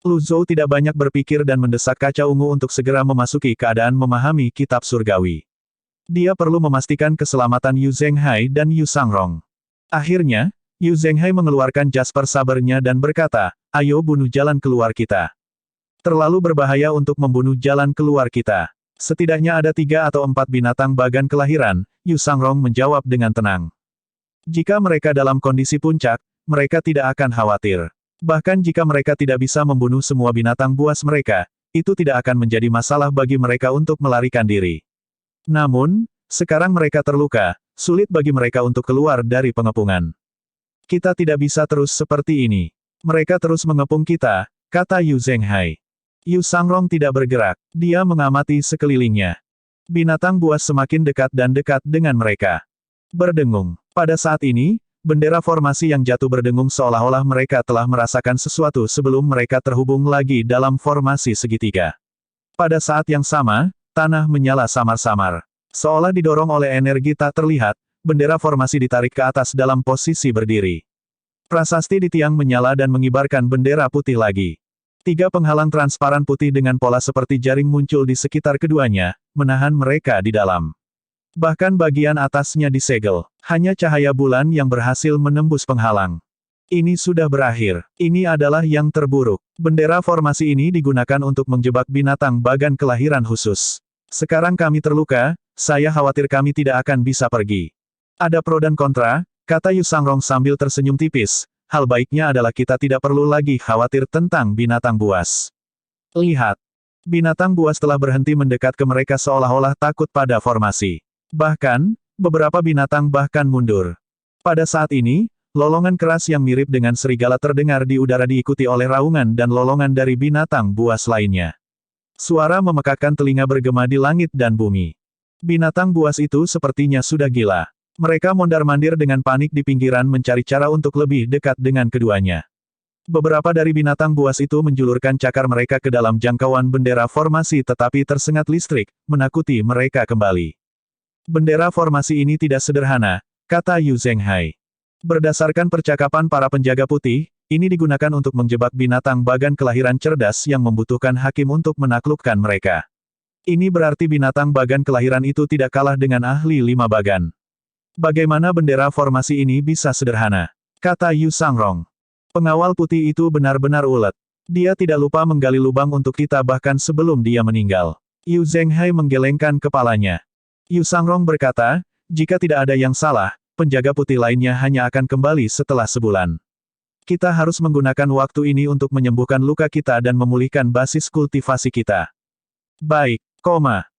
Lu Zhou tidak banyak berpikir dan mendesak kaca ungu untuk segera memasuki keadaan memahami kitab surgawi. Dia perlu memastikan keselamatan Yu Zhenghai dan Yu Sangrong. Akhirnya, Yu Zhenghai mengeluarkan jasper sabernya dan berkata, ayo bunuh jalan keluar kita. Terlalu berbahaya untuk membunuh jalan keluar kita. Setidaknya ada 3 atau 4 binatang bagan kelahiran, Yu Sangrong menjawab dengan tenang. Jika mereka dalam kondisi puncak, mereka tidak akan khawatir. Bahkan jika mereka tidak bisa membunuh semua binatang buas mereka, itu tidak akan menjadi masalah bagi mereka untuk melarikan diri. Namun, sekarang mereka terluka, sulit bagi mereka untuk keluar dari pengepungan. Kita tidak bisa terus seperti ini. Mereka terus mengepung kita, kata Yu Zhenghai. Yu Sangrong tidak bergerak, dia mengamati sekelilingnya. Binatang buas semakin dekat dan dekat dengan mereka. Berdengung. Pada saat ini, bendera formasi yang jatuh berdengung seolah-olah mereka telah merasakan sesuatu sebelum mereka terhubung lagi dalam formasi segitiga. Pada saat yang sama, tanah menyala samar-samar. Seolah didorong oleh energi tak terlihat, bendera formasi ditarik ke atas dalam posisi berdiri. Prasasti di tiang menyala dan mengibarkan bendera putih lagi. 3 penghalang transparan putih dengan pola seperti jaring muncul di sekitar keduanya, menahan mereka di dalam. Bahkan bagian atasnya disegel. Hanya cahaya bulan yang berhasil menembus penghalang. Ini sudah berakhir. Ini adalah yang terburuk. Bendera formasi ini digunakan untuk menjebak binatang bagan kelahiran khusus. Sekarang kami terluka, saya khawatir kami tidak akan bisa pergi. Ada pro dan kontra, kata Yu Sangrong sambil tersenyum tipis. Hal baiknya adalah kita tidak perlu lagi khawatir tentang binatang buas. Lihat. Binatang buas telah berhenti mendekat ke mereka seolah-olah takut pada formasi. Bahkan, beberapa binatang bahkan mundur. Pada saat ini, lolongan keras yang mirip dengan serigala terdengar di udara diikuti oleh raungan dan lolongan dari binatang buas lainnya. Suara memekakkan telinga bergema di langit dan bumi. Binatang buas itu sepertinya sudah gila. Mereka mondar-mandir dengan panik di pinggiran mencari cara untuk lebih dekat dengan keduanya. Beberapa dari binatang buas itu menjulurkan cakar mereka ke dalam jangkauan bendera formasi tetapi tersengat listrik, menakuti mereka kembali. Bendera formasi ini tidak sederhana, kata Yu Zhenghai. Berdasarkan percakapan para penjaga putih, ini digunakan untuk menjebak binatang bagan kelahiran cerdas yang membutuhkan hakim untuk menaklukkan mereka. Ini berarti binatang bagan kelahiran itu tidak kalah dengan ahli 5 bagan. Bagaimana bendera formasi ini bisa sederhana? Kata Yu Sangrong. Pengawal putih itu benar-benar ulet. Dia tidak lupa menggali lubang untuk kita bahkan sebelum dia meninggal. Yu Zhenghai menggelengkan kepalanya. Yu Sangrong berkata, jika tidak ada yang salah, penjaga putih lainnya hanya akan kembali setelah sebulan. Kita harus menggunakan waktu ini untuk menyembuhkan luka kita dan memulihkan basis kultivasi kita. Baik,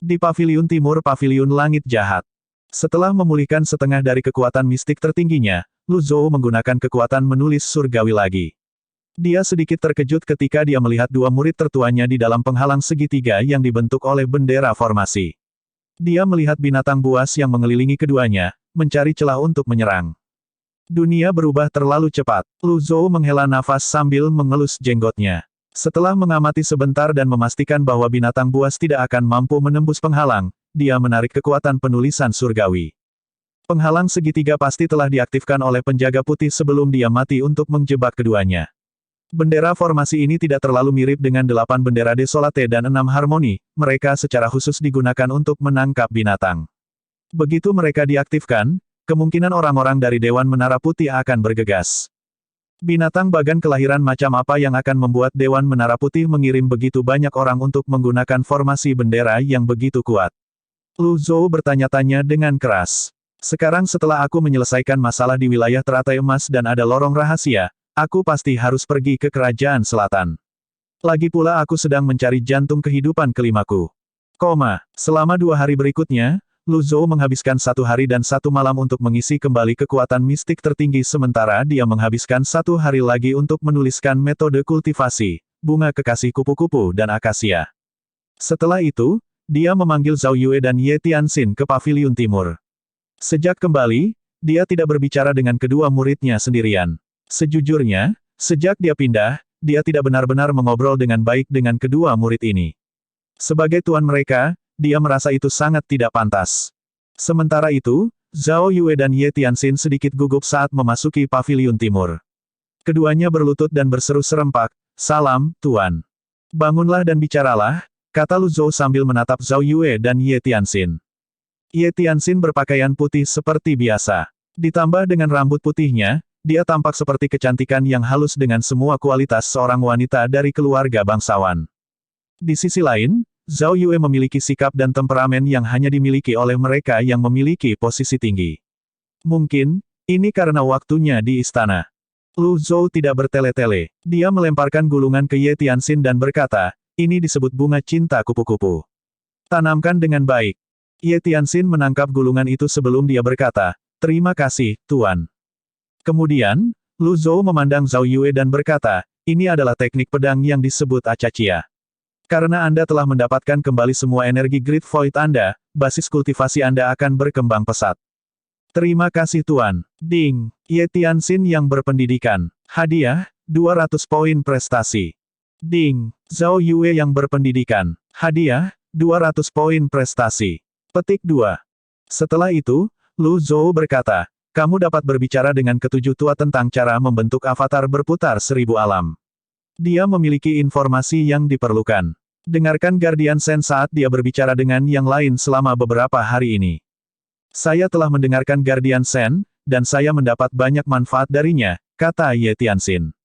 di Paviliun Timur Paviliun Langit Jahat. Setelah memulihkan setengah dari kekuatan mistik tertingginya, Lu Zhou menggunakan kekuatan menulis surgawi lagi. Dia sedikit terkejut ketika dia melihat 2 murid tertuanya di dalam penghalang segitiga yang dibentuk oleh bendera formasi. Dia melihat binatang buas yang mengelilingi keduanya, mencari celah untuk menyerang. Dunia berubah terlalu cepat. Lu Zhou menghela nafas sambil mengelus jenggotnya. Setelah mengamati sebentar dan memastikan bahwa binatang buas tidak akan mampu menembus penghalang, dia menarik kekuatan penulisan surgawi. Penghalang segitiga pasti telah diaktifkan oleh penjaga putih sebelum dia mati untuk menjebak keduanya. Bendera formasi ini tidak terlalu mirip dengan 8 bendera Desolate dan 6 Harmoni, mereka secara khusus digunakan untuk menangkap binatang. Begitu mereka diaktifkan, kemungkinan orang-orang dari Dewan Menara Putih akan bergegas. Binatang bagan kelahiran macam apa yang akan membuat Dewan Menara Putih mengirim begitu banyak orang untuk menggunakan formasi bendera yang begitu kuat? Lu Zhou bertanya-tanya dengan keras. Sekarang setelah aku menyelesaikan masalah di wilayah teratai emas dan ada lorong rahasia, aku pasti harus pergi ke kerajaan selatan. Lagi pula aku sedang mencari jantung kehidupan kelimaku. Selama 2 hari berikutnya, Lu Zhou menghabiskan 1 hari dan 1 malam untuk mengisi kembali kekuatan mistik tertinggi sementara dia menghabiskan 1 hari lagi untuk menuliskan metode kultivasi, bunga kekasih kupu-kupu dan akasia. Setelah itu, dia memanggil Zhao Yue dan Ye Tianxin ke paviliun timur. Sejak kembali, dia tidak berbicara dengan kedua muridnya sendirian. Sejujurnya, sejak dia pindah, dia tidak benar-benar mengobrol dengan baik dengan kedua murid ini. Sebagai tuan mereka, dia merasa itu sangat tidak pantas. Sementara itu, Zhao Yue dan Ye Tianxin sedikit gugup saat memasuki paviliun timur. Keduanya berlutut dan berseru serempak, "Salam, Tuan." "Bangunlah dan bicaralah," kata Lu Zhou sambil menatap Zhao Yue dan Ye Tianxin. Ye Tianxin berpakaian putih seperti biasa. Ditambah dengan rambut putihnya, dia tampak seperti kecantikan yang halus dengan semua kualitas seorang wanita dari keluarga bangsawan. Di sisi lain, Zhao Yue memiliki sikap dan temperamen yang hanya dimiliki oleh mereka yang memiliki posisi tinggi. Mungkin, ini karena waktunya di istana. Lu Zhou tidak bertele-tele. Dia melemparkan gulungan ke Ye Tianxin dan berkata, "Ini disebut bunga cinta kupu-kupu. Tanamkan dengan baik." Ye Tianxin menangkap gulungan itu sebelum dia berkata, "Terima kasih, Tuan." Kemudian, Lu Zhou memandang Zhao Yue dan berkata, "Ini adalah teknik pedang yang disebut Acachia. Karena Anda telah mendapatkan kembali semua energi Great Void Anda, basis kultivasi Anda akan berkembang pesat." "Terima kasih Tuan." Ding! Ye Tianxin yang berpendidikan. Hadiah, 200 poin prestasi. Ding! Zhao Yue yang berpendidikan. Hadiah, 200 poin prestasi. Petik 2. Setelah itu, Lu Zhou berkata, "Kamu dapat berbicara dengan ketujuh tua tentang cara membentuk avatar berputar 1000 alam." Dia memiliki informasi yang diperlukan. Dengarkan Guardian Sen saat dia berbicara dengan yang lain selama beberapa hari ini. "Saya telah mendengarkan Guardian Sen, dan saya mendapat banyak manfaat darinya," kata Ye Tianxin.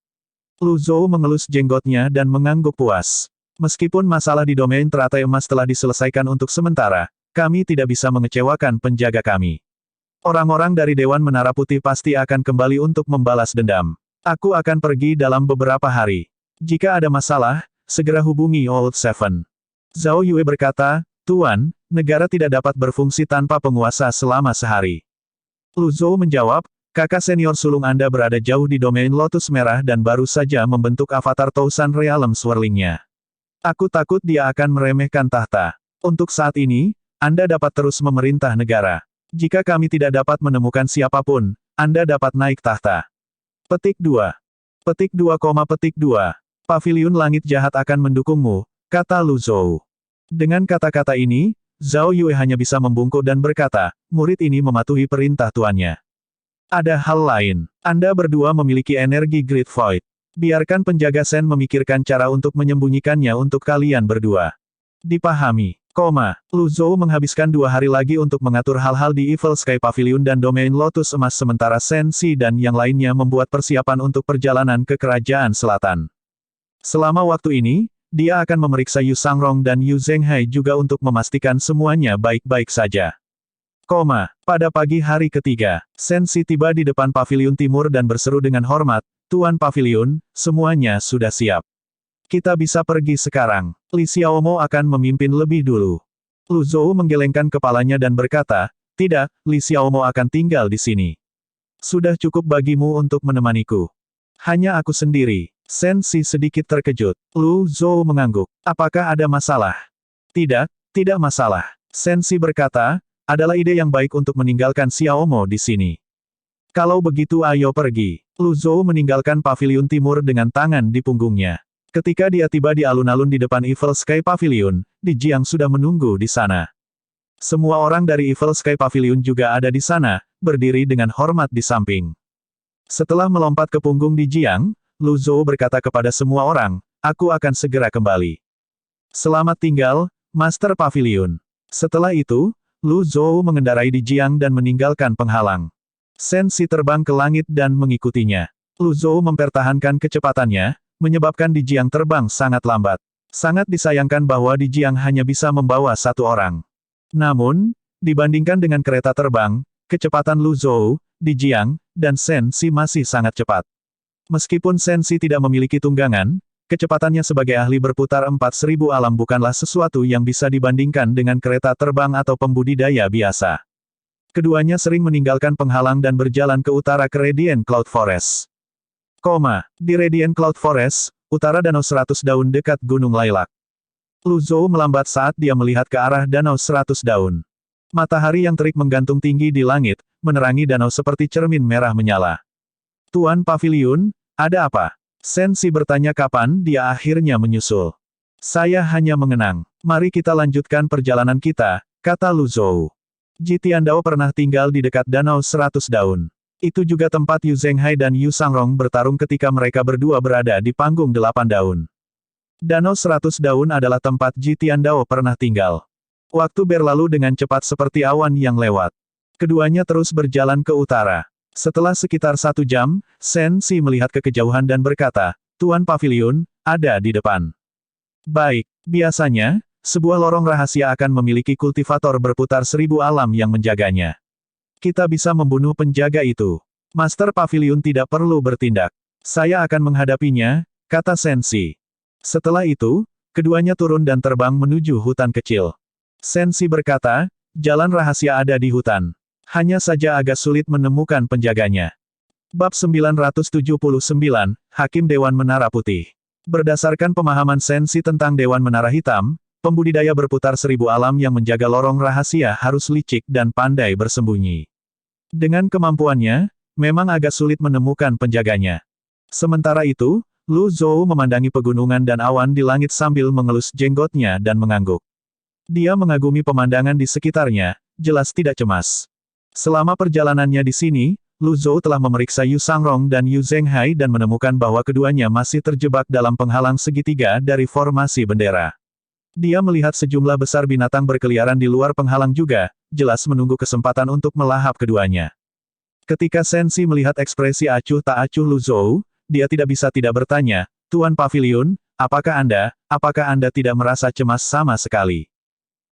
Lu Zhou mengelus jenggotnya dan mengangguk puas. "Meskipun masalah di domain teratai emas telah diselesaikan untuk sementara, kami tidak bisa mengecewakan penjaga kami. Orang-orang dari Dewan Menara Putih pasti akan kembali untuk membalas dendam. Aku akan pergi dalam beberapa hari. Jika ada masalah, segera hubungi Old Seven." Zhao Yue berkata, "Tuan, negara tidak dapat berfungsi tanpa penguasa selama sehari." Lu Zhou menjawab, "Kakak senior sulung Anda berada jauh di domain Lotus Merah dan baru saja membentuk avatar Thousand Realm Swirling-nya. Aku takut dia akan meremehkan tahta. Untuk saat ini, Anda dapat terus memerintah negara. Jika kami tidak dapat menemukan siapapun, Anda dapat naik tahta." Petik 2. Petik 2, Paviliun Langit Jahat akan mendukungmu, kata Lu Zhou. Dengan kata-kata ini, Zhao Yue hanya bisa membungkuk dan berkata, "Murid ini mematuhi perintah tuannya." "Ada hal lain. Anda berdua memiliki energi Great Void. Biarkan penjaga Sen memikirkan cara untuk menyembunyikannya untuk kalian berdua." Dipahami. Lu Zhou menghabiskan 2 hari lagi untuk mengatur hal-hal di Evil Sky Pavilion dan domain Lotus Emas sementara Sen Si dan yang lainnya membuat persiapan untuk perjalanan ke Kerajaan Selatan. Selama waktu ini, dia akan memeriksa Yu Sangrong dan Yu Zhenghai juga untuk memastikan semuanya baik-baik saja. Pada pagi hari ketiga, Sen Si tiba di depan Paviliun Timur dan berseru dengan hormat, "Tuan Paviliun, semuanya sudah siap. Kita bisa pergi sekarang. Li Xiaomo akan memimpin lebih dulu." Lu Zhou menggelengkan kepalanya dan berkata, "Tidak, Li Xiaomo akan tinggal di sini. Sudah cukup bagimu untuk menemaniku. Hanya aku sendiri." Sen Si sedikit terkejut. Lu Zhou mengangguk. "Apakah ada masalah?" "Tidak, tidak masalah." Sen Si berkata, "Adalah ide yang baik untuk meninggalkan Xiaomo di sini. Kalau begitu ayo pergi." Lu Zhou meninggalkan Paviliun Timur dengan tangan di punggungnya. Ketika dia tiba di alun-alun di depan Evil Sky Pavilion, Di Jiang sudah menunggu di sana. Semua orang dari Evil Sky Pavilion juga ada di sana, berdiri dengan hormat di samping. Setelah melompat ke punggung Di Jiang, Lu Zhou berkata kepada semua orang, aku akan segera kembali. Selamat tinggal, Master Pavilion. Setelah itu, Lu Zhou mengendarai Di Jiang dan meninggalkan penghalang. Shen Si terbang ke langit dan mengikutinya. Lu Zhou mempertahankan kecepatannya, menyebabkan Di Jiang terbang sangat lambat. Sangat disayangkan bahwa Di Jiang hanya bisa membawa satu orang. Namun, dibandingkan dengan kereta terbang, kecepatan Lu Zhou, Di Jiang, dan Shen Si masih sangat cepat. Meskipun Shen Si tidak memiliki tunggangan, kecepatannya sebagai ahli berputar 4.000 alam bukanlah sesuatu yang bisa dibandingkan dengan kereta terbang atau pembudidaya biasa. Keduanya sering meninggalkan penghalang dan berjalan ke utara ke Radiant Cloud Forest. Di Radiant Cloud Forest, utara Danau 100 Daun dekat Gunung Lailak. Lu Zhou melambat saat dia melihat ke arah Danau 100 Daun. Matahari yang terik menggantung tinggi di langit, menerangi danau seperti cermin merah menyala. Tuan Pavilion, ada apa? Shen Si bertanya kapan dia akhirnya menyusul. Saya hanya mengenang. Mari kita lanjutkan perjalanan kita, kata Lu Zhou. Ji Tiandao pernah tinggal di dekat Danau 100 Daun. Itu juga tempat Yu Zhenghai dan Yu Sangrong bertarung ketika mereka berdua berada di panggung 8 daun. Danau 100 Daun adalah tempat Ji Tiandao pernah tinggal. Waktu berlalu dengan cepat seperti awan yang lewat. Keduanya terus berjalan ke utara. Setelah sekitar 1 jam, Shen Si melihat ke kejauhan dan berkata, Tuan Pavilion, ada di depan. Baik, biasanya, sebuah lorong rahasia akan memiliki kultivator berputar 1000 alam yang menjaganya. Kita bisa membunuh penjaga itu. Master Pavilion tidak perlu bertindak. Saya akan menghadapinya, kata Shen Si. Setelah itu, keduanya turun dan terbang menuju hutan kecil. Shen Si berkata, jalan rahasia ada di hutan. Hanya saja agak sulit menemukan penjaganya. Bab 979, Hakim Dewan Menara Putih. Berdasarkan pemahaman Shen Si tentang Dewan Menara Hitam, pembudidaya berputar 1000 alam yang menjaga lorong rahasia harus licik dan pandai bersembunyi. Dengan kemampuannya, memang agak sulit menemukan penjaganya. Sementara itu, Lu Zhou memandangi pegunungan dan awan di langit sambil mengelus jenggotnya dan mengangguk. Dia mengagumi pemandangan di sekitarnya, jelas tidak cemas. Selama perjalanannya di sini, Lu Zhou telah memeriksa Yu Sangrong dan Yu Zhenghai dan menemukan bahwa keduanya masih terjebak dalam penghalang segitiga dari formasi bendera. Dia melihat sejumlah besar binatang berkeliaran di luar penghalang juga, jelas menunggu kesempatan untuk melahap keduanya. Ketika Shen Si melihat ekspresi acuh tak acuh Lu Zhou, dia tidak bisa tidak bertanya, Tuan Pavilion, apakah Anda tidak merasa cemas sama sekali?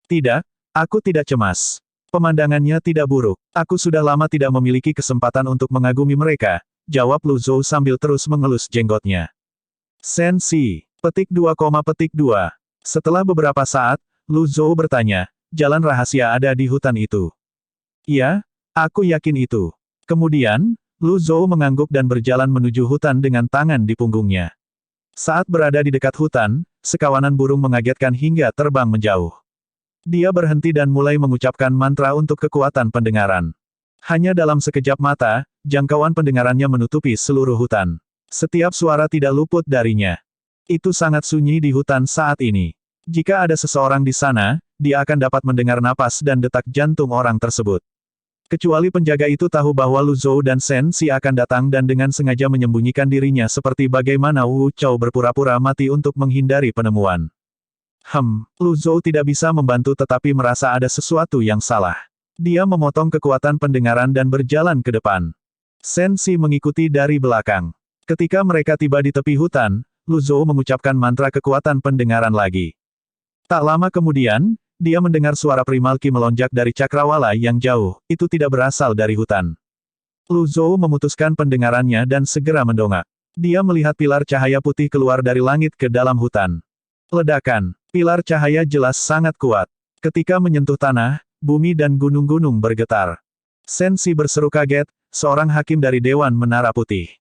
Tidak, aku tidak cemas. Pemandangannya tidak buruk. Aku sudah lama tidak memiliki kesempatan untuk mengagumi mereka, jawab Lu Zhou sambil terus mengelus jenggotnya. Shen Si, petik 2, petik 2. Setelah beberapa saat, Lu Zhou bertanya, jalan rahasia ada di hutan itu. Iya, aku yakin itu. Kemudian, Lu Zhou mengangguk dan berjalan menuju hutan dengan tangan di punggungnya. Saat berada di dekat hutan, sekawanan burung mengagetkan hingga terbang menjauh. Dia berhenti dan mulai mengucapkan mantra untuk kekuatan pendengaran. Hanya dalam sekejap mata, jangkauan pendengarannya menutupi seluruh hutan. Setiap suara tidak luput darinya. Itu sangat sunyi di hutan saat ini. Jika ada seseorang di sana, dia akan dapat mendengar napas dan detak jantung orang tersebut. Kecuali penjaga itu tahu bahwa Lu Zhou dan Shen Si akan datang dan dengan sengaja menyembunyikan dirinya seperti bagaimana Wu Chou berpura-pura mati untuk menghindari penemuan. Lu Zhou tidak bisa membantu tetapi merasa ada sesuatu yang salah. Dia memotong kekuatan pendengaran dan berjalan ke depan. Shen Si mengikuti dari belakang. Ketika mereka tiba di tepi hutan, Lu Zhou mengucapkan mantra kekuatan pendengaran lagi. Tak lama kemudian, dia mendengar suara Primalki melonjak dari cakrawala yang jauh, itu tidak berasal dari hutan. Lu Zhou memutuskan pendengarannya dan segera mendongak. Dia melihat pilar cahaya putih keluar dari langit ke dalam hutan. Ledakan. Pilar cahaya jelas sangat kuat. Ketika menyentuh tanah, bumi dan gunung-gunung bergetar. Shen Si berseru kaget, seorang hakim dari Dewan Menara Putih.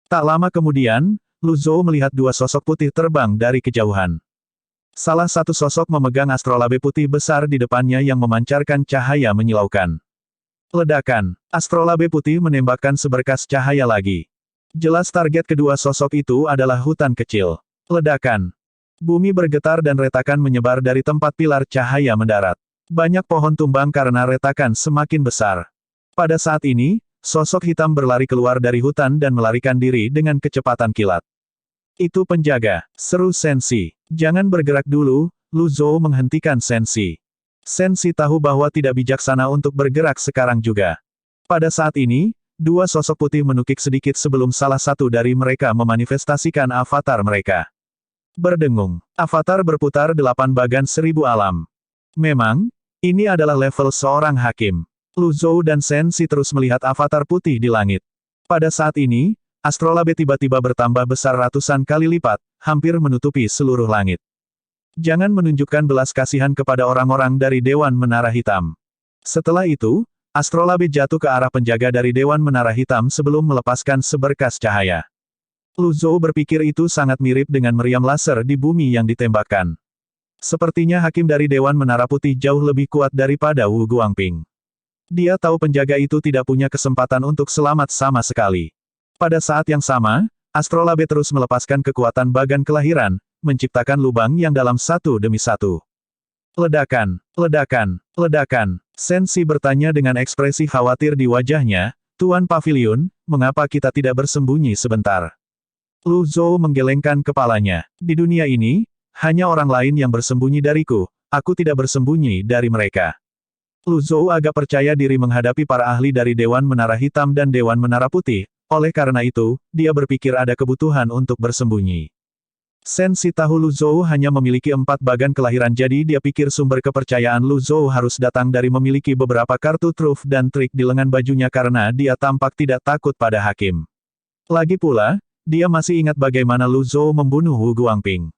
Tak lama kemudian, Lu Zhou melihat dua sosok putih terbang dari kejauhan. Salah satu sosok memegang astrolabe putih besar di depannya yang memancarkan cahaya menyilaukan. Ledakan. Astrolabe putih menembakkan seberkas cahaya lagi. Jelas target kedua sosok itu adalah hutan kecil. Ledakan. Bumi bergetar dan retakan menyebar dari tempat pilar cahaya mendarat. Banyak pohon tumbang karena retakan semakin besar. Pada saat ini, sosok hitam berlari keluar dari hutan dan melarikan diri dengan kecepatan kilat. Itu penjaga, seru Sensi. Jangan bergerak dulu, Lu Zhou menghentikan Sensi. Sensi tahu bahwa tidak bijaksana untuk bergerak sekarang juga. Pada saat ini, dua sosok putih menukik sedikit sebelum salah satu dari mereka memanifestasikan avatar mereka. Berdengung, avatar berputar 8 bagan 1000 alam. Memang, ini adalah level seorang hakim. Lu Zhou dan Sensi terus melihat avatar putih di langit. Pada saat ini, astrolabe tiba-tiba bertambah besar ratusan kali lipat, hampir menutupi seluruh langit. Jangan menunjukkan belas kasihan kepada orang-orang dari Dewan Menara Hitam. Setelah itu, astrolabe jatuh ke arah penjaga dari Dewan Menara Hitam sebelum melepaskan seberkas cahaya. Lu Zhou berpikir itu sangat mirip dengan meriam laser di bumi yang ditembakkan. Sepertinya hakim dari Dewan Menara Putih jauh lebih kuat daripada Wu Guangping. Dia tahu penjaga itu tidak punya kesempatan untuk selamat sama sekali. Pada saat yang sama, astrolabe terus melepaskan kekuatan bagan kelahiran, menciptakan lubang yang dalam satu demi satu. Ledakan, ledakan, ledakan. Sensi bertanya dengan ekspresi khawatir di wajahnya, Tuan Pavilion, mengapa kita tidak bersembunyi sebentar? Lu Zhou menggelengkan kepalanya. Di dunia ini, hanya orang lain yang bersembunyi dariku, aku tidak bersembunyi dari mereka. Lu Zhou agak percaya diri menghadapi para ahli dari Dewan Menara Hitam dan Dewan Menara Putih, oleh karena itu, dia berpikir ada kebutuhan untuk bersembunyi. Sensi tahu Lu Zhou hanya memiliki 4 bagan kelahiran jadi dia pikir sumber kepercayaan Lu Zhou harus datang dari memiliki beberapa kartu truf dan trik di lengan bajunya karena dia tampak tidak takut pada hakim. Lagi pula, dia masih ingat bagaimana Lu Zhou membunuh Wu Guangping.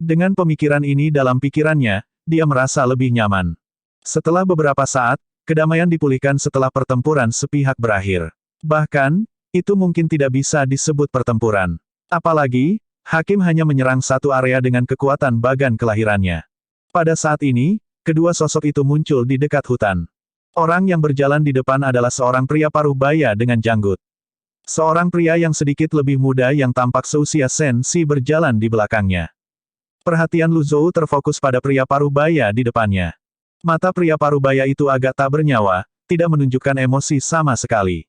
Dengan pemikiran ini dalam pikirannya, dia merasa lebih nyaman. Setelah beberapa saat, kedamaian dipulihkan setelah pertempuran sepihak berakhir. Bahkan, itu mungkin tidak bisa disebut pertempuran. Apalagi, hakim hanya menyerang satu area dengan kekuatan bagan kelahirannya. Pada saat ini, kedua sosok itu muncul di dekat hutan. Orang yang berjalan di depan adalah seorang pria paruh baya dengan janggut. Seorang pria yang sedikit lebih muda yang tampak seusia Sensi berjalan di belakangnya. Perhatian Lu Zhou terfokus pada pria paruh baya di depannya. Mata pria paruh baya itu agak tak bernyawa, tidak menunjukkan emosi sama sekali.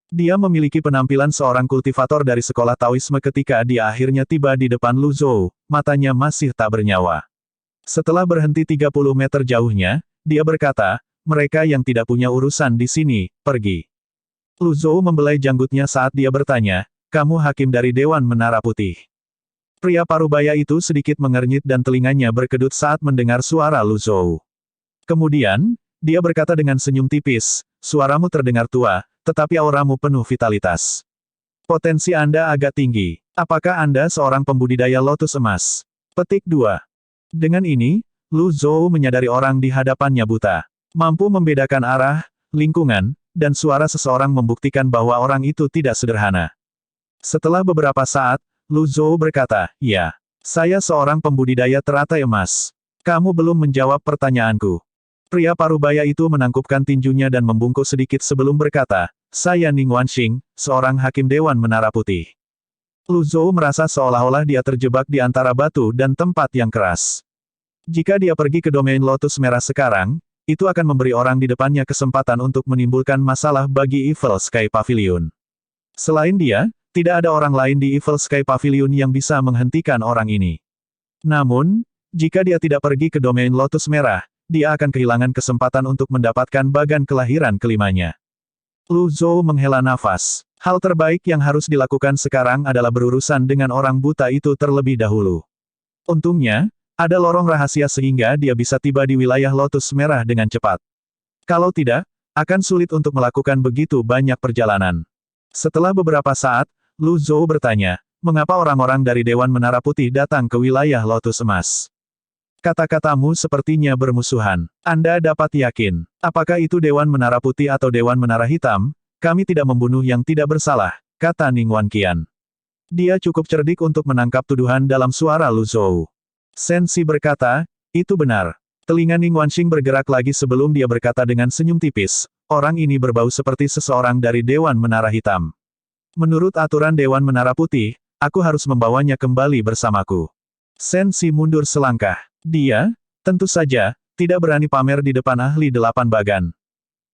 Dia memiliki penampilan seorang kultivator dari sekolah Taoisme ketika dia akhirnya tiba di depan Lu Zhou, matanya masih tak bernyawa. Setelah berhenti 30 meter jauhnya, dia berkata, mereka yang tidak punya urusan di sini, pergi. Lu Zhou membelai janggutnya saat dia bertanya, kamu hakim dari Dewan Menara Putih. Pria parubaya itu sedikit mengernyit dan telinganya berkedut saat mendengar suara Lu Zhou. Kemudian, dia berkata dengan senyum tipis, suaramu terdengar tua, tetapi auramu penuh vitalitas. Potensi Anda agak tinggi. Apakah Anda seorang pembudidaya lotus emas? Petik 2. Dengan ini, Lu Zhou menyadari orang di hadapannya buta. Mampu membedakan arah, lingkungan, dan suara seseorang membuktikan bahwa orang itu tidak sederhana. Setelah beberapa saat, Lu Zhou berkata, ya, saya seorang pembudidaya teratai emas. Kamu belum menjawab pertanyaanku. Pria parubaya itu menangkupkan tinjunya dan membungkuk sedikit sebelum berkata, saya Ning Wanxing, seorang hakim Dewan Menara Putih. Lu Zhou merasa seolah-olah dia terjebak di antara batu dan tempat yang keras. Jika dia pergi ke domain Lotus Merah sekarang, itu akan memberi orang di depannya kesempatan untuk menimbulkan masalah bagi Evil Sky Pavilion. Selain dia, tidak ada orang lain di Evil Sky Pavilion yang bisa menghentikan orang ini. Namun, jika dia tidak pergi ke domain Lotus Merah, dia akan kehilangan kesempatan untuk mendapatkan bagan kelahiran kelimanya. Lu Zhou menghela nafas. Hal terbaik yang harus dilakukan sekarang adalah berurusan dengan orang buta itu terlebih dahulu. Untungnya, ada lorong rahasia sehingga dia bisa tiba di wilayah Lotus Merah dengan cepat. Kalau tidak, akan sulit untuk melakukan begitu banyak perjalanan. Setelah beberapa saat, Lu Zhou bertanya, mengapa orang-orang dari Dewan Menara Putih datang ke wilayah Lotus Emas? Kata-katamu sepertinya bermusuhan. Anda dapat yakin. Apakah itu Dewan Menara Putih atau Dewan Menara Hitam? Kami tidak membunuh yang tidak bersalah, kata Ning Wanqian. Dia cukup cerdik untuk menangkap tuduhan dalam suara Lu Zhou. Sensi berkata, itu benar. Telinga Ning Wanxing bergerak lagi sebelum dia berkata dengan senyum tipis, orang ini berbau seperti seseorang dari Dewan Menara Hitam. Menurut aturan Dewan Menara Putih, aku harus membawanya kembali bersamaku. Sensi mundur selangkah. Dia, tentu saja, tidak berani pamer di depan ahli 8 bagan.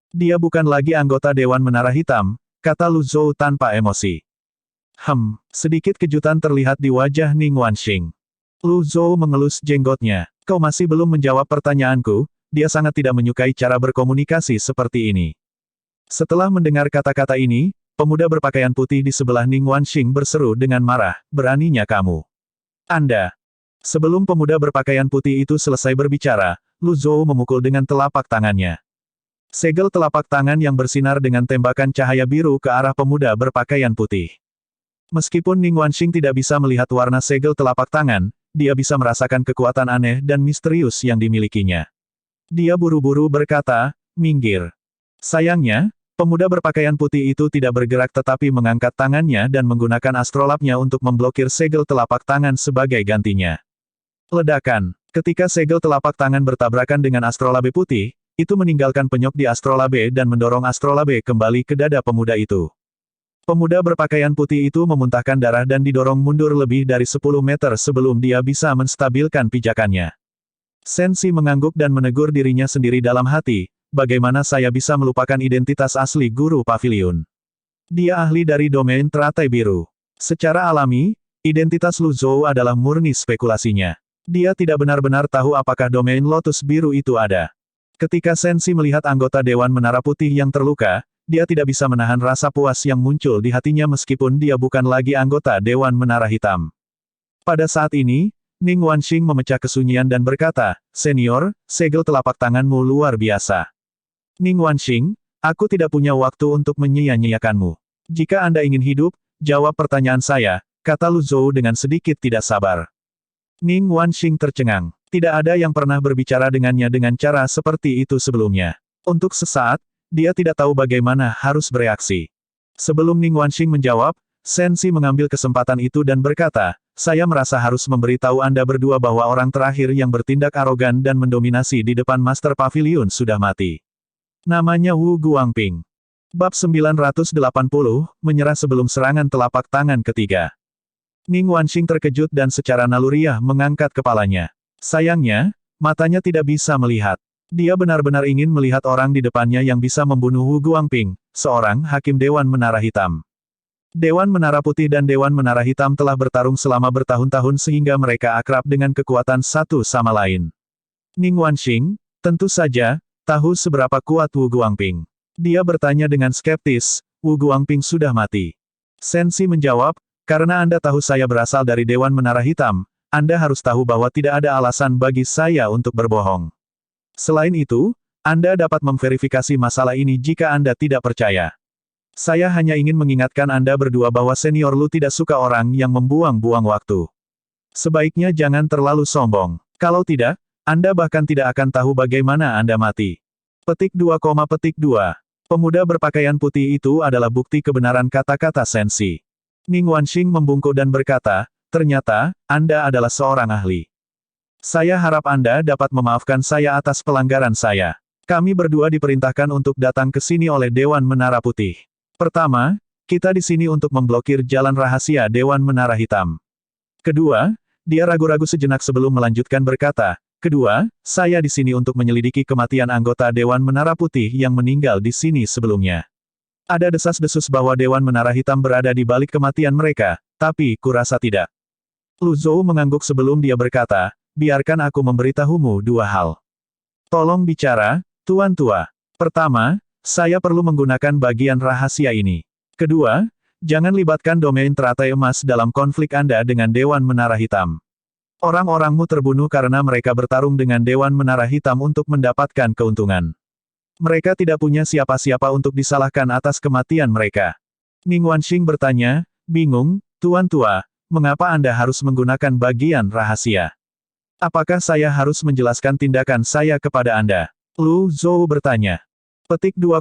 Dia bukan lagi anggota Dewan Menara Hitam, kata Lu Zhou tanpa emosi. Sedikit kejutan terlihat di wajah Ning Wanxing. Lu Zhou mengelus jenggotnya. Kau masih belum menjawab pertanyaanku, dia sangat tidak menyukai cara berkomunikasi seperti ini. Setelah mendengar kata-kata ini, pemuda berpakaian putih di sebelah Ning Wanxing berseru dengan marah, beraninya kamu. Anda. Sebelum pemuda berpakaian putih itu selesai berbicara, Lu Zhou memukul dengan telapak tangannya. Segel telapak tangan yang bersinar dengan tembakan cahaya biru ke arah pemuda berpakaian putih. Meskipun Ning Wanxing tidak bisa melihat warna segel telapak tangan, dia bisa merasakan kekuatan aneh dan misterius yang dimilikinya. Dia buru-buru berkata, minggir. Sayangnya, pemuda berpakaian putih itu tidak bergerak tetapi mengangkat tangannya dan menggunakan astrolabnya untuk memblokir segel telapak tangan sebagai gantinya. Ledakan. Ketika segel telapak tangan bertabrakan dengan astrolabe putih, itu meninggalkan penyok di astrolabe dan mendorong astrolabe kembali ke dada pemuda itu. Pemuda berpakaian putih itu memuntahkan darah dan didorong mundur lebih dari 10 meter sebelum dia bisa menstabilkan pijakannya. Sensi mengangguk dan menegur dirinya sendiri dalam hati, bagaimana saya bisa melupakan identitas asli guru pavilion. Dia ahli dari domain teratai biru. Secara alami, identitas Lu Zhou adalah murni spekulasinya. Dia tidak benar-benar tahu apakah domain lotus biru itu ada. Ketika Sensi melihat anggota Dewan Menara Putih yang terluka, dia tidak bisa menahan rasa puas yang muncul di hatinya meskipun dia bukan lagi anggota Dewan Menara Hitam. Pada saat ini, Ning Wanxing memecah kesunyian dan berkata, Senior, segel telapak tanganmu luar biasa. Ning Wanxing, aku tidak punya waktu untuk menyia-nyiakanmu. Jika Anda ingin hidup, jawab pertanyaan saya, kata Lu Zhou dengan sedikit tidak sabar. Ning Wanxing tercengang. Tidak ada yang pernah berbicara dengannya dengan cara seperti itu sebelumnya. Untuk sesaat, dia tidak tahu bagaimana harus bereaksi. Sebelum Ning Wanxing menjawab, Sensi mengambil kesempatan itu dan berkata, saya merasa harus memberitahu Anda berdua bahwa orang terakhir yang bertindak arogan dan mendominasi di depan Master Pavilion sudah mati. Namanya Wu Guangping. Bab 980, menyerah sebelum serangan telapak tangan ketiga. Ning Wanxing terkejut dan secara naluriah mengangkat kepalanya. Sayangnya, matanya tidak bisa melihat. Dia benar-benar ingin melihat orang di depannya yang bisa membunuh Wu Guangping, seorang hakim Dewan Menara Hitam. Dewan Menara Putih dan Dewan Menara Hitam telah bertarung selama bertahun-tahun sehingga mereka akrab dengan kekuatan satu sama lain. Ning Wanxing, tentu saja, tahu seberapa kuat Wu Guangping. Dia bertanya dengan skeptis, Wu Guangping sudah mati. Sensi menjawab, karena Anda tahu saya berasal dari Dewan Menara Hitam, Anda harus tahu bahwa tidak ada alasan bagi saya untuk berbohong. Selain itu, Anda dapat memverifikasi masalah ini jika Anda tidak percaya. Saya hanya ingin mengingatkan Anda berdua bahwa senior Lu tidak suka orang yang membuang-buang waktu. Sebaiknya jangan terlalu sombong. Kalau tidak, Anda bahkan tidak akan tahu bagaimana Anda mati. Petik 2, Pemuda berpakaian putih itu adalah bukti kebenaran kata-kata Sensi. Ning Wanxing membungkuk dan berkata, ternyata, Anda adalah seorang ahli. Saya harap Anda dapat memaafkan saya atas pelanggaran saya. Kami berdua diperintahkan untuk datang ke sini oleh Dewan Menara Putih. Pertama, kita di sini untuk memblokir jalan rahasia Dewan Menara Hitam. Kedua, dia ragu-ragu sejenak sebelum melanjutkan berkata, kedua, saya di sini untuk menyelidiki kematian anggota Dewan Menara Putih yang meninggal di sini sebelumnya. Ada desas-desus bahwa Dewan Menara Hitam berada di balik kematian mereka, tapi kurasa tidak. Lu Zhou mengangguk sebelum dia berkata, biarkan aku memberitahumu dua hal. Tolong bicara, Tuan Tua. Pertama, saya perlu menggunakan bagian rahasia ini. Kedua, jangan libatkan domain teratai emas dalam konflik Anda dengan Dewan Menara Hitam. Orang-orangmu terbunuh karena mereka bertarung dengan Dewan Menara Hitam untuk mendapatkan keuntungan. Mereka tidak punya siapa-siapa untuk disalahkan atas kematian mereka. Ning Wanxing bertanya, bingung, Tuan Tua, mengapa Anda harus menggunakan bagian rahasia? Apakah saya harus menjelaskan tindakan saya kepada Anda? Lu Zhou bertanya. Petik 2,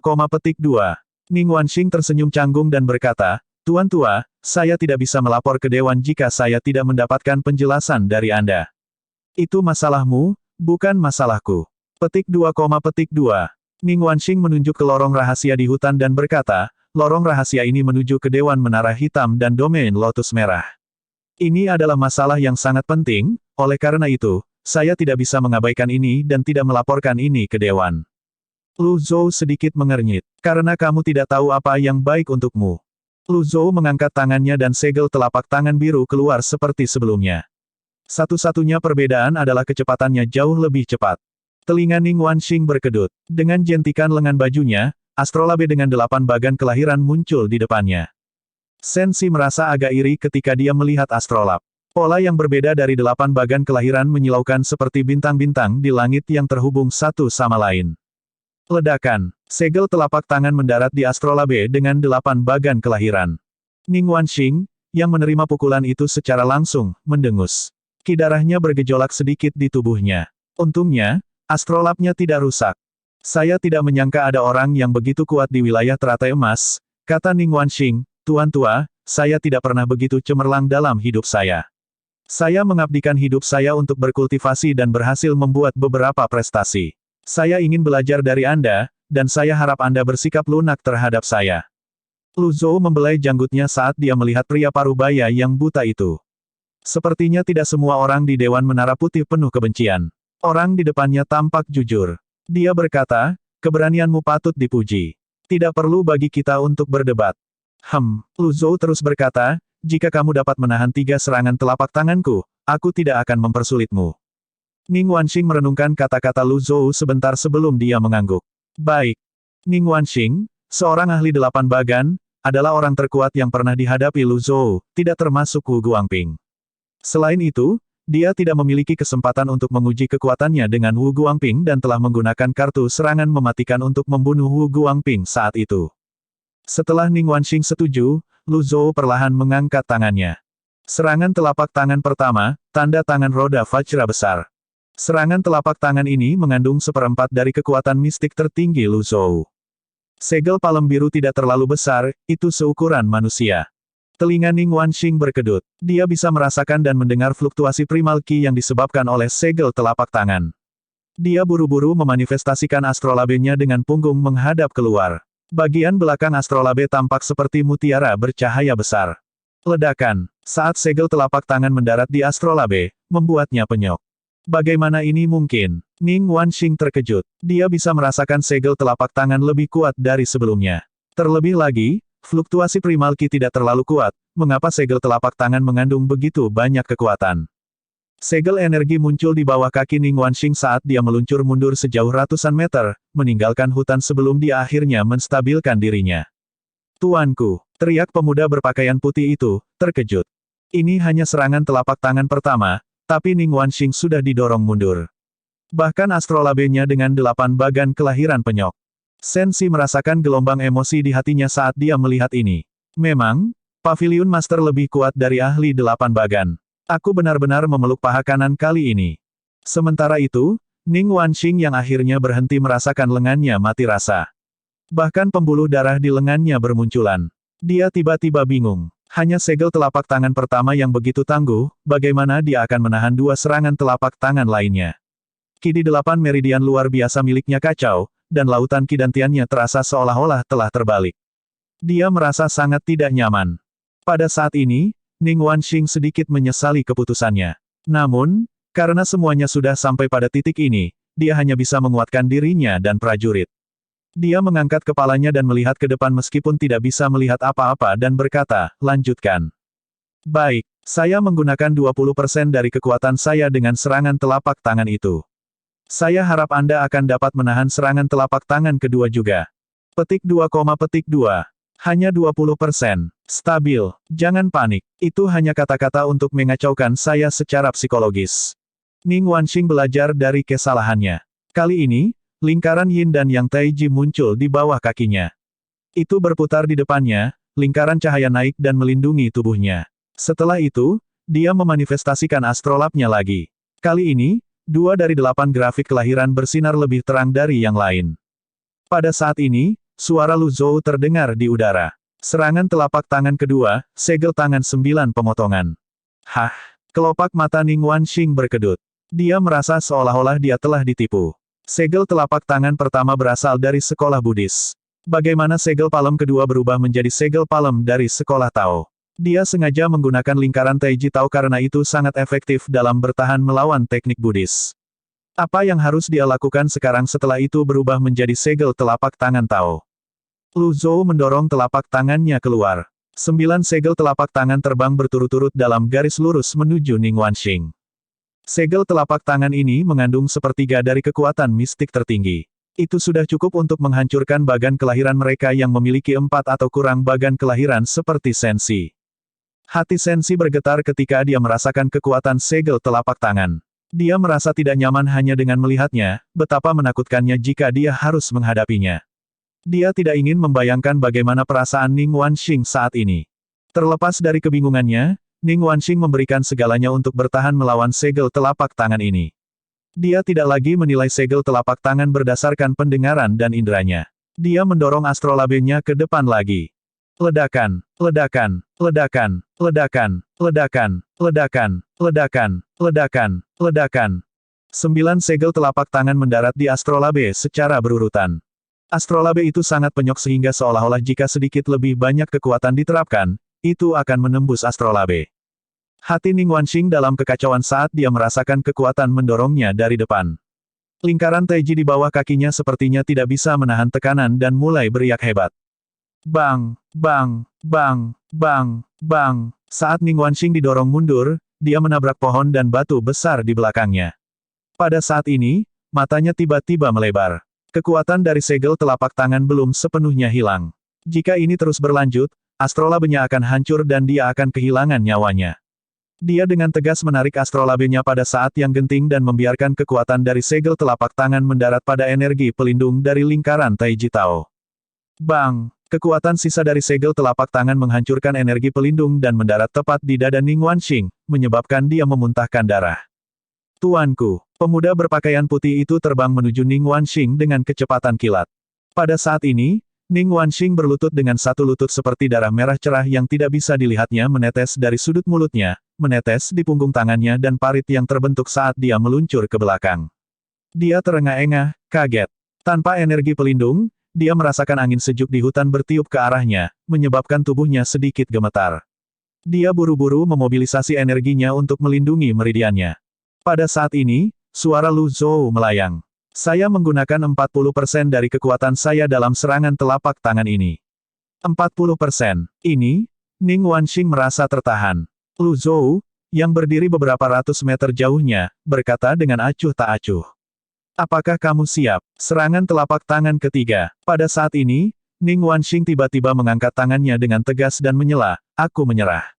Ning Wanxing tersenyum canggung dan berkata, Tuan Tua, saya tidak bisa melapor ke Dewan jika saya tidak mendapatkan penjelasan dari Anda. Itu masalahmu, bukan masalahku. Petik 2, Ning Wanxing menunjuk ke lorong rahasia di hutan dan berkata, lorong rahasia ini menuju ke Dewan Menara Hitam dan domain Lotus Merah. Ini adalah masalah yang sangat penting, oleh karena itu, saya tidak bisa mengabaikan ini dan tidak melaporkan ini ke Dewan. Lu Zhou sedikit mengernyit. Karena kamu tidak tahu apa yang baik untukmu. Lu Zhou mengangkat tangannya dan segel telapak tangan biru keluar seperti sebelumnya. Satu-satunya perbedaan adalah kecepatannya jauh lebih cepat. Telinga Ning Wanxing berkedut. Dengan jentikan lengan bajunya, astrolabe dengan 8 bagan kelahiran muncul di depannya. Sensi merasa agak iri ketika dia melihat astrolab. Pola yang berbeda dari 8 bagan kelahiran menyilaukan seperti bintang-bintang di langit yang terhubung satu sama lain. Ledakan. Segel telapak tangan mendarat di astrolabe dengan 8 bagan kelahiran. Ning Wanxing, yang menerima pukulan itu secara langsung, mendengus. Ki darahnya bergejolak sedikit di tubuhnya. Untungnya, astrolabnya tidak rusak. Saya tidak menyangka ada orang yang begitu kuat di wilayah teratai emas, kata Ning Wanxing. Tuan tua, saya tidak pernah begitu cemerlang dalam hidup saya. Saya mengabdikan hidup saya untuk berkultivasi dan berhasil membuat beberapa prestasi. Saya ingin belajar dari Anda, dan saya harap Anda bersikap lunak terhadap saya. Lu Zhou membelai janggutnya saat dia melihat pria parubaya yang buta itu. Sepertinya tidak semua orang di Dewan Menara Putih penuh kebencian. Orang di depannya tampak jujur. Dia berkata, keberanianmu patut dipuji. Tidak perlu bagi kita untuk berdebat. Lu Zhou terus berkata, jika kamu dapat menahan 3 serangan telapak tanganku, aku tidak akan mempersulitmu. Ning Wanxing merenungkan kata-kata Lu Zhou sebentar sebelum dia mengangguk. Baik. Ning Wanxing, seorang ahli 8 bagan, adalah orang terkuat yang pernah dihadapi Lu Zhou, tidak termasuk Wu Guangping. Selain itu, dia tidak memiliki kesempatan untuk menguji kekuatannya dengan Wu Guangping dan telah menggunakan kartu serangan mematikan untuk membunuh Wu Guangping saat itu. Setelah Ning Wanxing setuju, Lu Zhou perlahan mengangkat tangannya. Serangan telapak tangan pertama, tanda tangan roda Vajra besar. Serangan telapak tangan ini mengandung 1/4 dari kekuatan mistik tertinggi Lu Zhou. Segel palem biru tidak terlalu besar, itu seukuran manusia. Telinga Ning Wanxing berkedut. Dia bisa merasakan dan mendengar fluktuasi primal ki yang disebabkan oleh segel telapak tangan. Dia buru-buru memanifestasikan astrolabenya dengan punggung menghadap keluar. Bagian belakang astrolabe tampak seperti mutiara bercahaya besar. Ledakan. Saat segel telapak tangan mendarat di astrolabe, membuatnya penyok. Bagaimana ini mungkin? Ning Wanxing terkejut. Dia bisa merasakan segel telapak tangan lebih kuat dari sebelumnya. Terlebih lagi, fluktuasi primal ki tidak terlalu kuat, mengapa segel telapak tangan mengandung begitu banyak kekuatan? Segel energi muncul di bawah kaki Ning Wanxing saat dia meluncur mundur sejauh ratusan meter, meninggalkan hutan sebelum dia akhirnya menstabilkan dirinya. Tuanku, teriak pemuda berpakaian putih itu, terkejut. Ini hanya serangan telapak tangan pertama, tapi Ning Wanxing sudah didorong mundur. Bahkan astrolabenya dengan 8 bagan kelahiran penyok. Sensi merasakan gelombang emosi di hatinya saat dia melihat ini. Memang, Paviliun Master lebih kuat dari ahli 8 bagan. Aku benar-benar memeluk paha kanan kali ini. Sementara itu, Ning Wanxing yang akhirnya berhenti merasakan lengannya mati rasa. Bahkan pembuluh darah di lengannya bermunculan. Dia tiba-tiba bingung. Hanya segel telapak tangan pertama yang begitu tangguh, bagaimana dia akan menahan 2 serangan telapak tangan lainnya. Ki di 8 meridian luar biasa miliknya kacau, dan lautan ki dantiannya terasa seolah-olah telah terbalik. Dia merasa sangat tidak nyaman. Pada saat ini, Ning Wanxing sedikit menyesali keputusannya. Namun, karena semuanya sudah sampai pada titik ini, dia hanya bisa menguatkan dirinya dan prajurit. Dia mengangkat kepalanya dan melihat ke depan meskipun tidak bisa melihat apa-apa dan berkata, lanjutkan. Baik, saya menggunakan 20% dari kekuatan saya dengan serangan telapak tangan itu. Saya harap Anda akan dapat menahan serangan telapak tangan kedua juga. Petik 2, petik 2. Hanya 20%. Stabil. Jangan panik. Itu hanya kata-kata untuk mengacaukan saya secara psikologis. Ning Wanxing belajar dari kesalahannya. Kali ini, lingkaran Yin dan Yang Taiji muncul di bawah kakinya. Itu berputar di depannya, lingkaran cahaya naik dan melindungi tubuhnya. Setelah itu, dia memanifestasikan astrolabnya lagi. Kali ini, 2 dari 8 grafik kelahiran bersinar lebih terang dari yang lain. Pada saat ini, suara Lu Zhou terdengar di udara. Serangan telapak tangan kedua, segel tangan 9 pemotongan. Hah! Kelopak mata Ning Wanxing berkedut. Dia merasa seolah-olah dia telah ditipu. Segel telapak tangan pertama berasal dari sekolah Buddhis. Bagaimana segel palem kedua berubah menjadi segel palem dari sekolah Tao? Dia sengaja menggunakan lingkaran Taiji Tao karena itu sangat efektif dalam bertahan melawan teknik Buddhis. Apa yang harus dia lakukan sekarang setelah itu berubah menjadi segel telapak tangan Tao. Lu Zhou mendorong telapak tangannya keluar. 9 segel telapak tangan terbang berturut-turut dalam garis lurus menuju Ning Wanxing. Segel telapak tangan ini mengandung sepertiga dari kekuatan mistik tertinggi. Itu sudah cukup untuk menghancurkan bagan kelahiran mereka yang memiliki 4 atau kurang bagan kelahiran seperti Sensi. Hati Sensi bergetar ketika dia merasakan kekuatan segel telapak tangan. Dia merasa tidak nyaman hanya dengan melihatnya, betapa menakutkannya jika dia harus menghadapinya. Dia tidak ingin membayangkan bagaimana perasaan Ning Wanxing saat ini. Terlepas dari kebingungannya, Ning Wanxing memberikan segalanya untuk bertahan melawan segel telapak tangan ini. Dia tidak lagi menilai segel telapak tangan berdasarkan pendengaran dan inderanya. Dia mendorong astrolabenya ke depan lagi. Ledakan, ledakan, ledakan, ledakan, ledakan, ledakan, ledakan, ledakan, ledakan. 9 segel telapak tangan mendarat di astrolabe secara berurutan. Astrolabe itu sangat penyok sehingga seolah-olah jika sedikit lebih banyak kekuatan diterapkan, itu akan menembus astrolabe. Hati Ning Wanxing dalam kekacauan saat dia merasakan kekuatan mendorongnya dari depan. Lingkaran Taiji di bawah kakinya sepertinya tidak bisa menahan tekanan dan mulai beriak hebat. Bang, bang, bang, bang, bang. Saat Ning Wanxing didorong mundur, dia menabrak pohon dan batu besar di belakangnya. Pada saat ini, matanya tiba-tiba melebar. Kekuatan dari segel telapak tangan belum sepenuhnya hilang. Jika ini terus berlanjut, astrolabenya akan hancur dan dia akan kehilangan nyawanya. Dia dengan tegas menarik astrolabenya pada saat yang genting dan membiarkan kekuatan dari segel telapak tangan mendarat pada energi pelindung dari lingkaran Taiji Tao. Bang! Kekuatan sisa dari segel telapak tangan menghancurkan energi pelindung dan mendarat tepat di dada Ning Wanxing, menyebabkan dia memuntahkan darah. Tuanku, pemuda berpakaian putih itu terbang menuju Ning Wanxing dengan kecepatan kilat. Pada saat ini, Ning Wanxing berlutut dengan satu lutut seperti darah merah cerah yang tidak bisa dilihatnya menetes dari sudut mulutnya, menetes di punggung tangannya dan parit yang terbentuk saat dia meluncur ke belakang. Dia terengah-engah, kaget. Tanpa energi pelindung, dia merasakan angin sejuk di hutan bertiup ke arahnya, menyebabkan tubuhnya sedikit gemetar. Dia buru-buru memobilisasi energinya untuk melindungi meridiannya. Pada saat ini, suara Lu Zhou melayang. Saya menggunakan 40% dari kekuatan saya dalam serangan telapak tangan ini. 40%. Ini, Ning Wanxing merasa tertahan. Lu Zhou, yang berdiri beberapa ratus meter jauhnya, berkata dengan acuh tak acuh. Apakah kamu siap? Serangan telapak tangan ketiga. Pada saat ini, Ning Wanxing tiba-tiba mengangkat tangannya dengan tegas dan menyela, aku menyerah.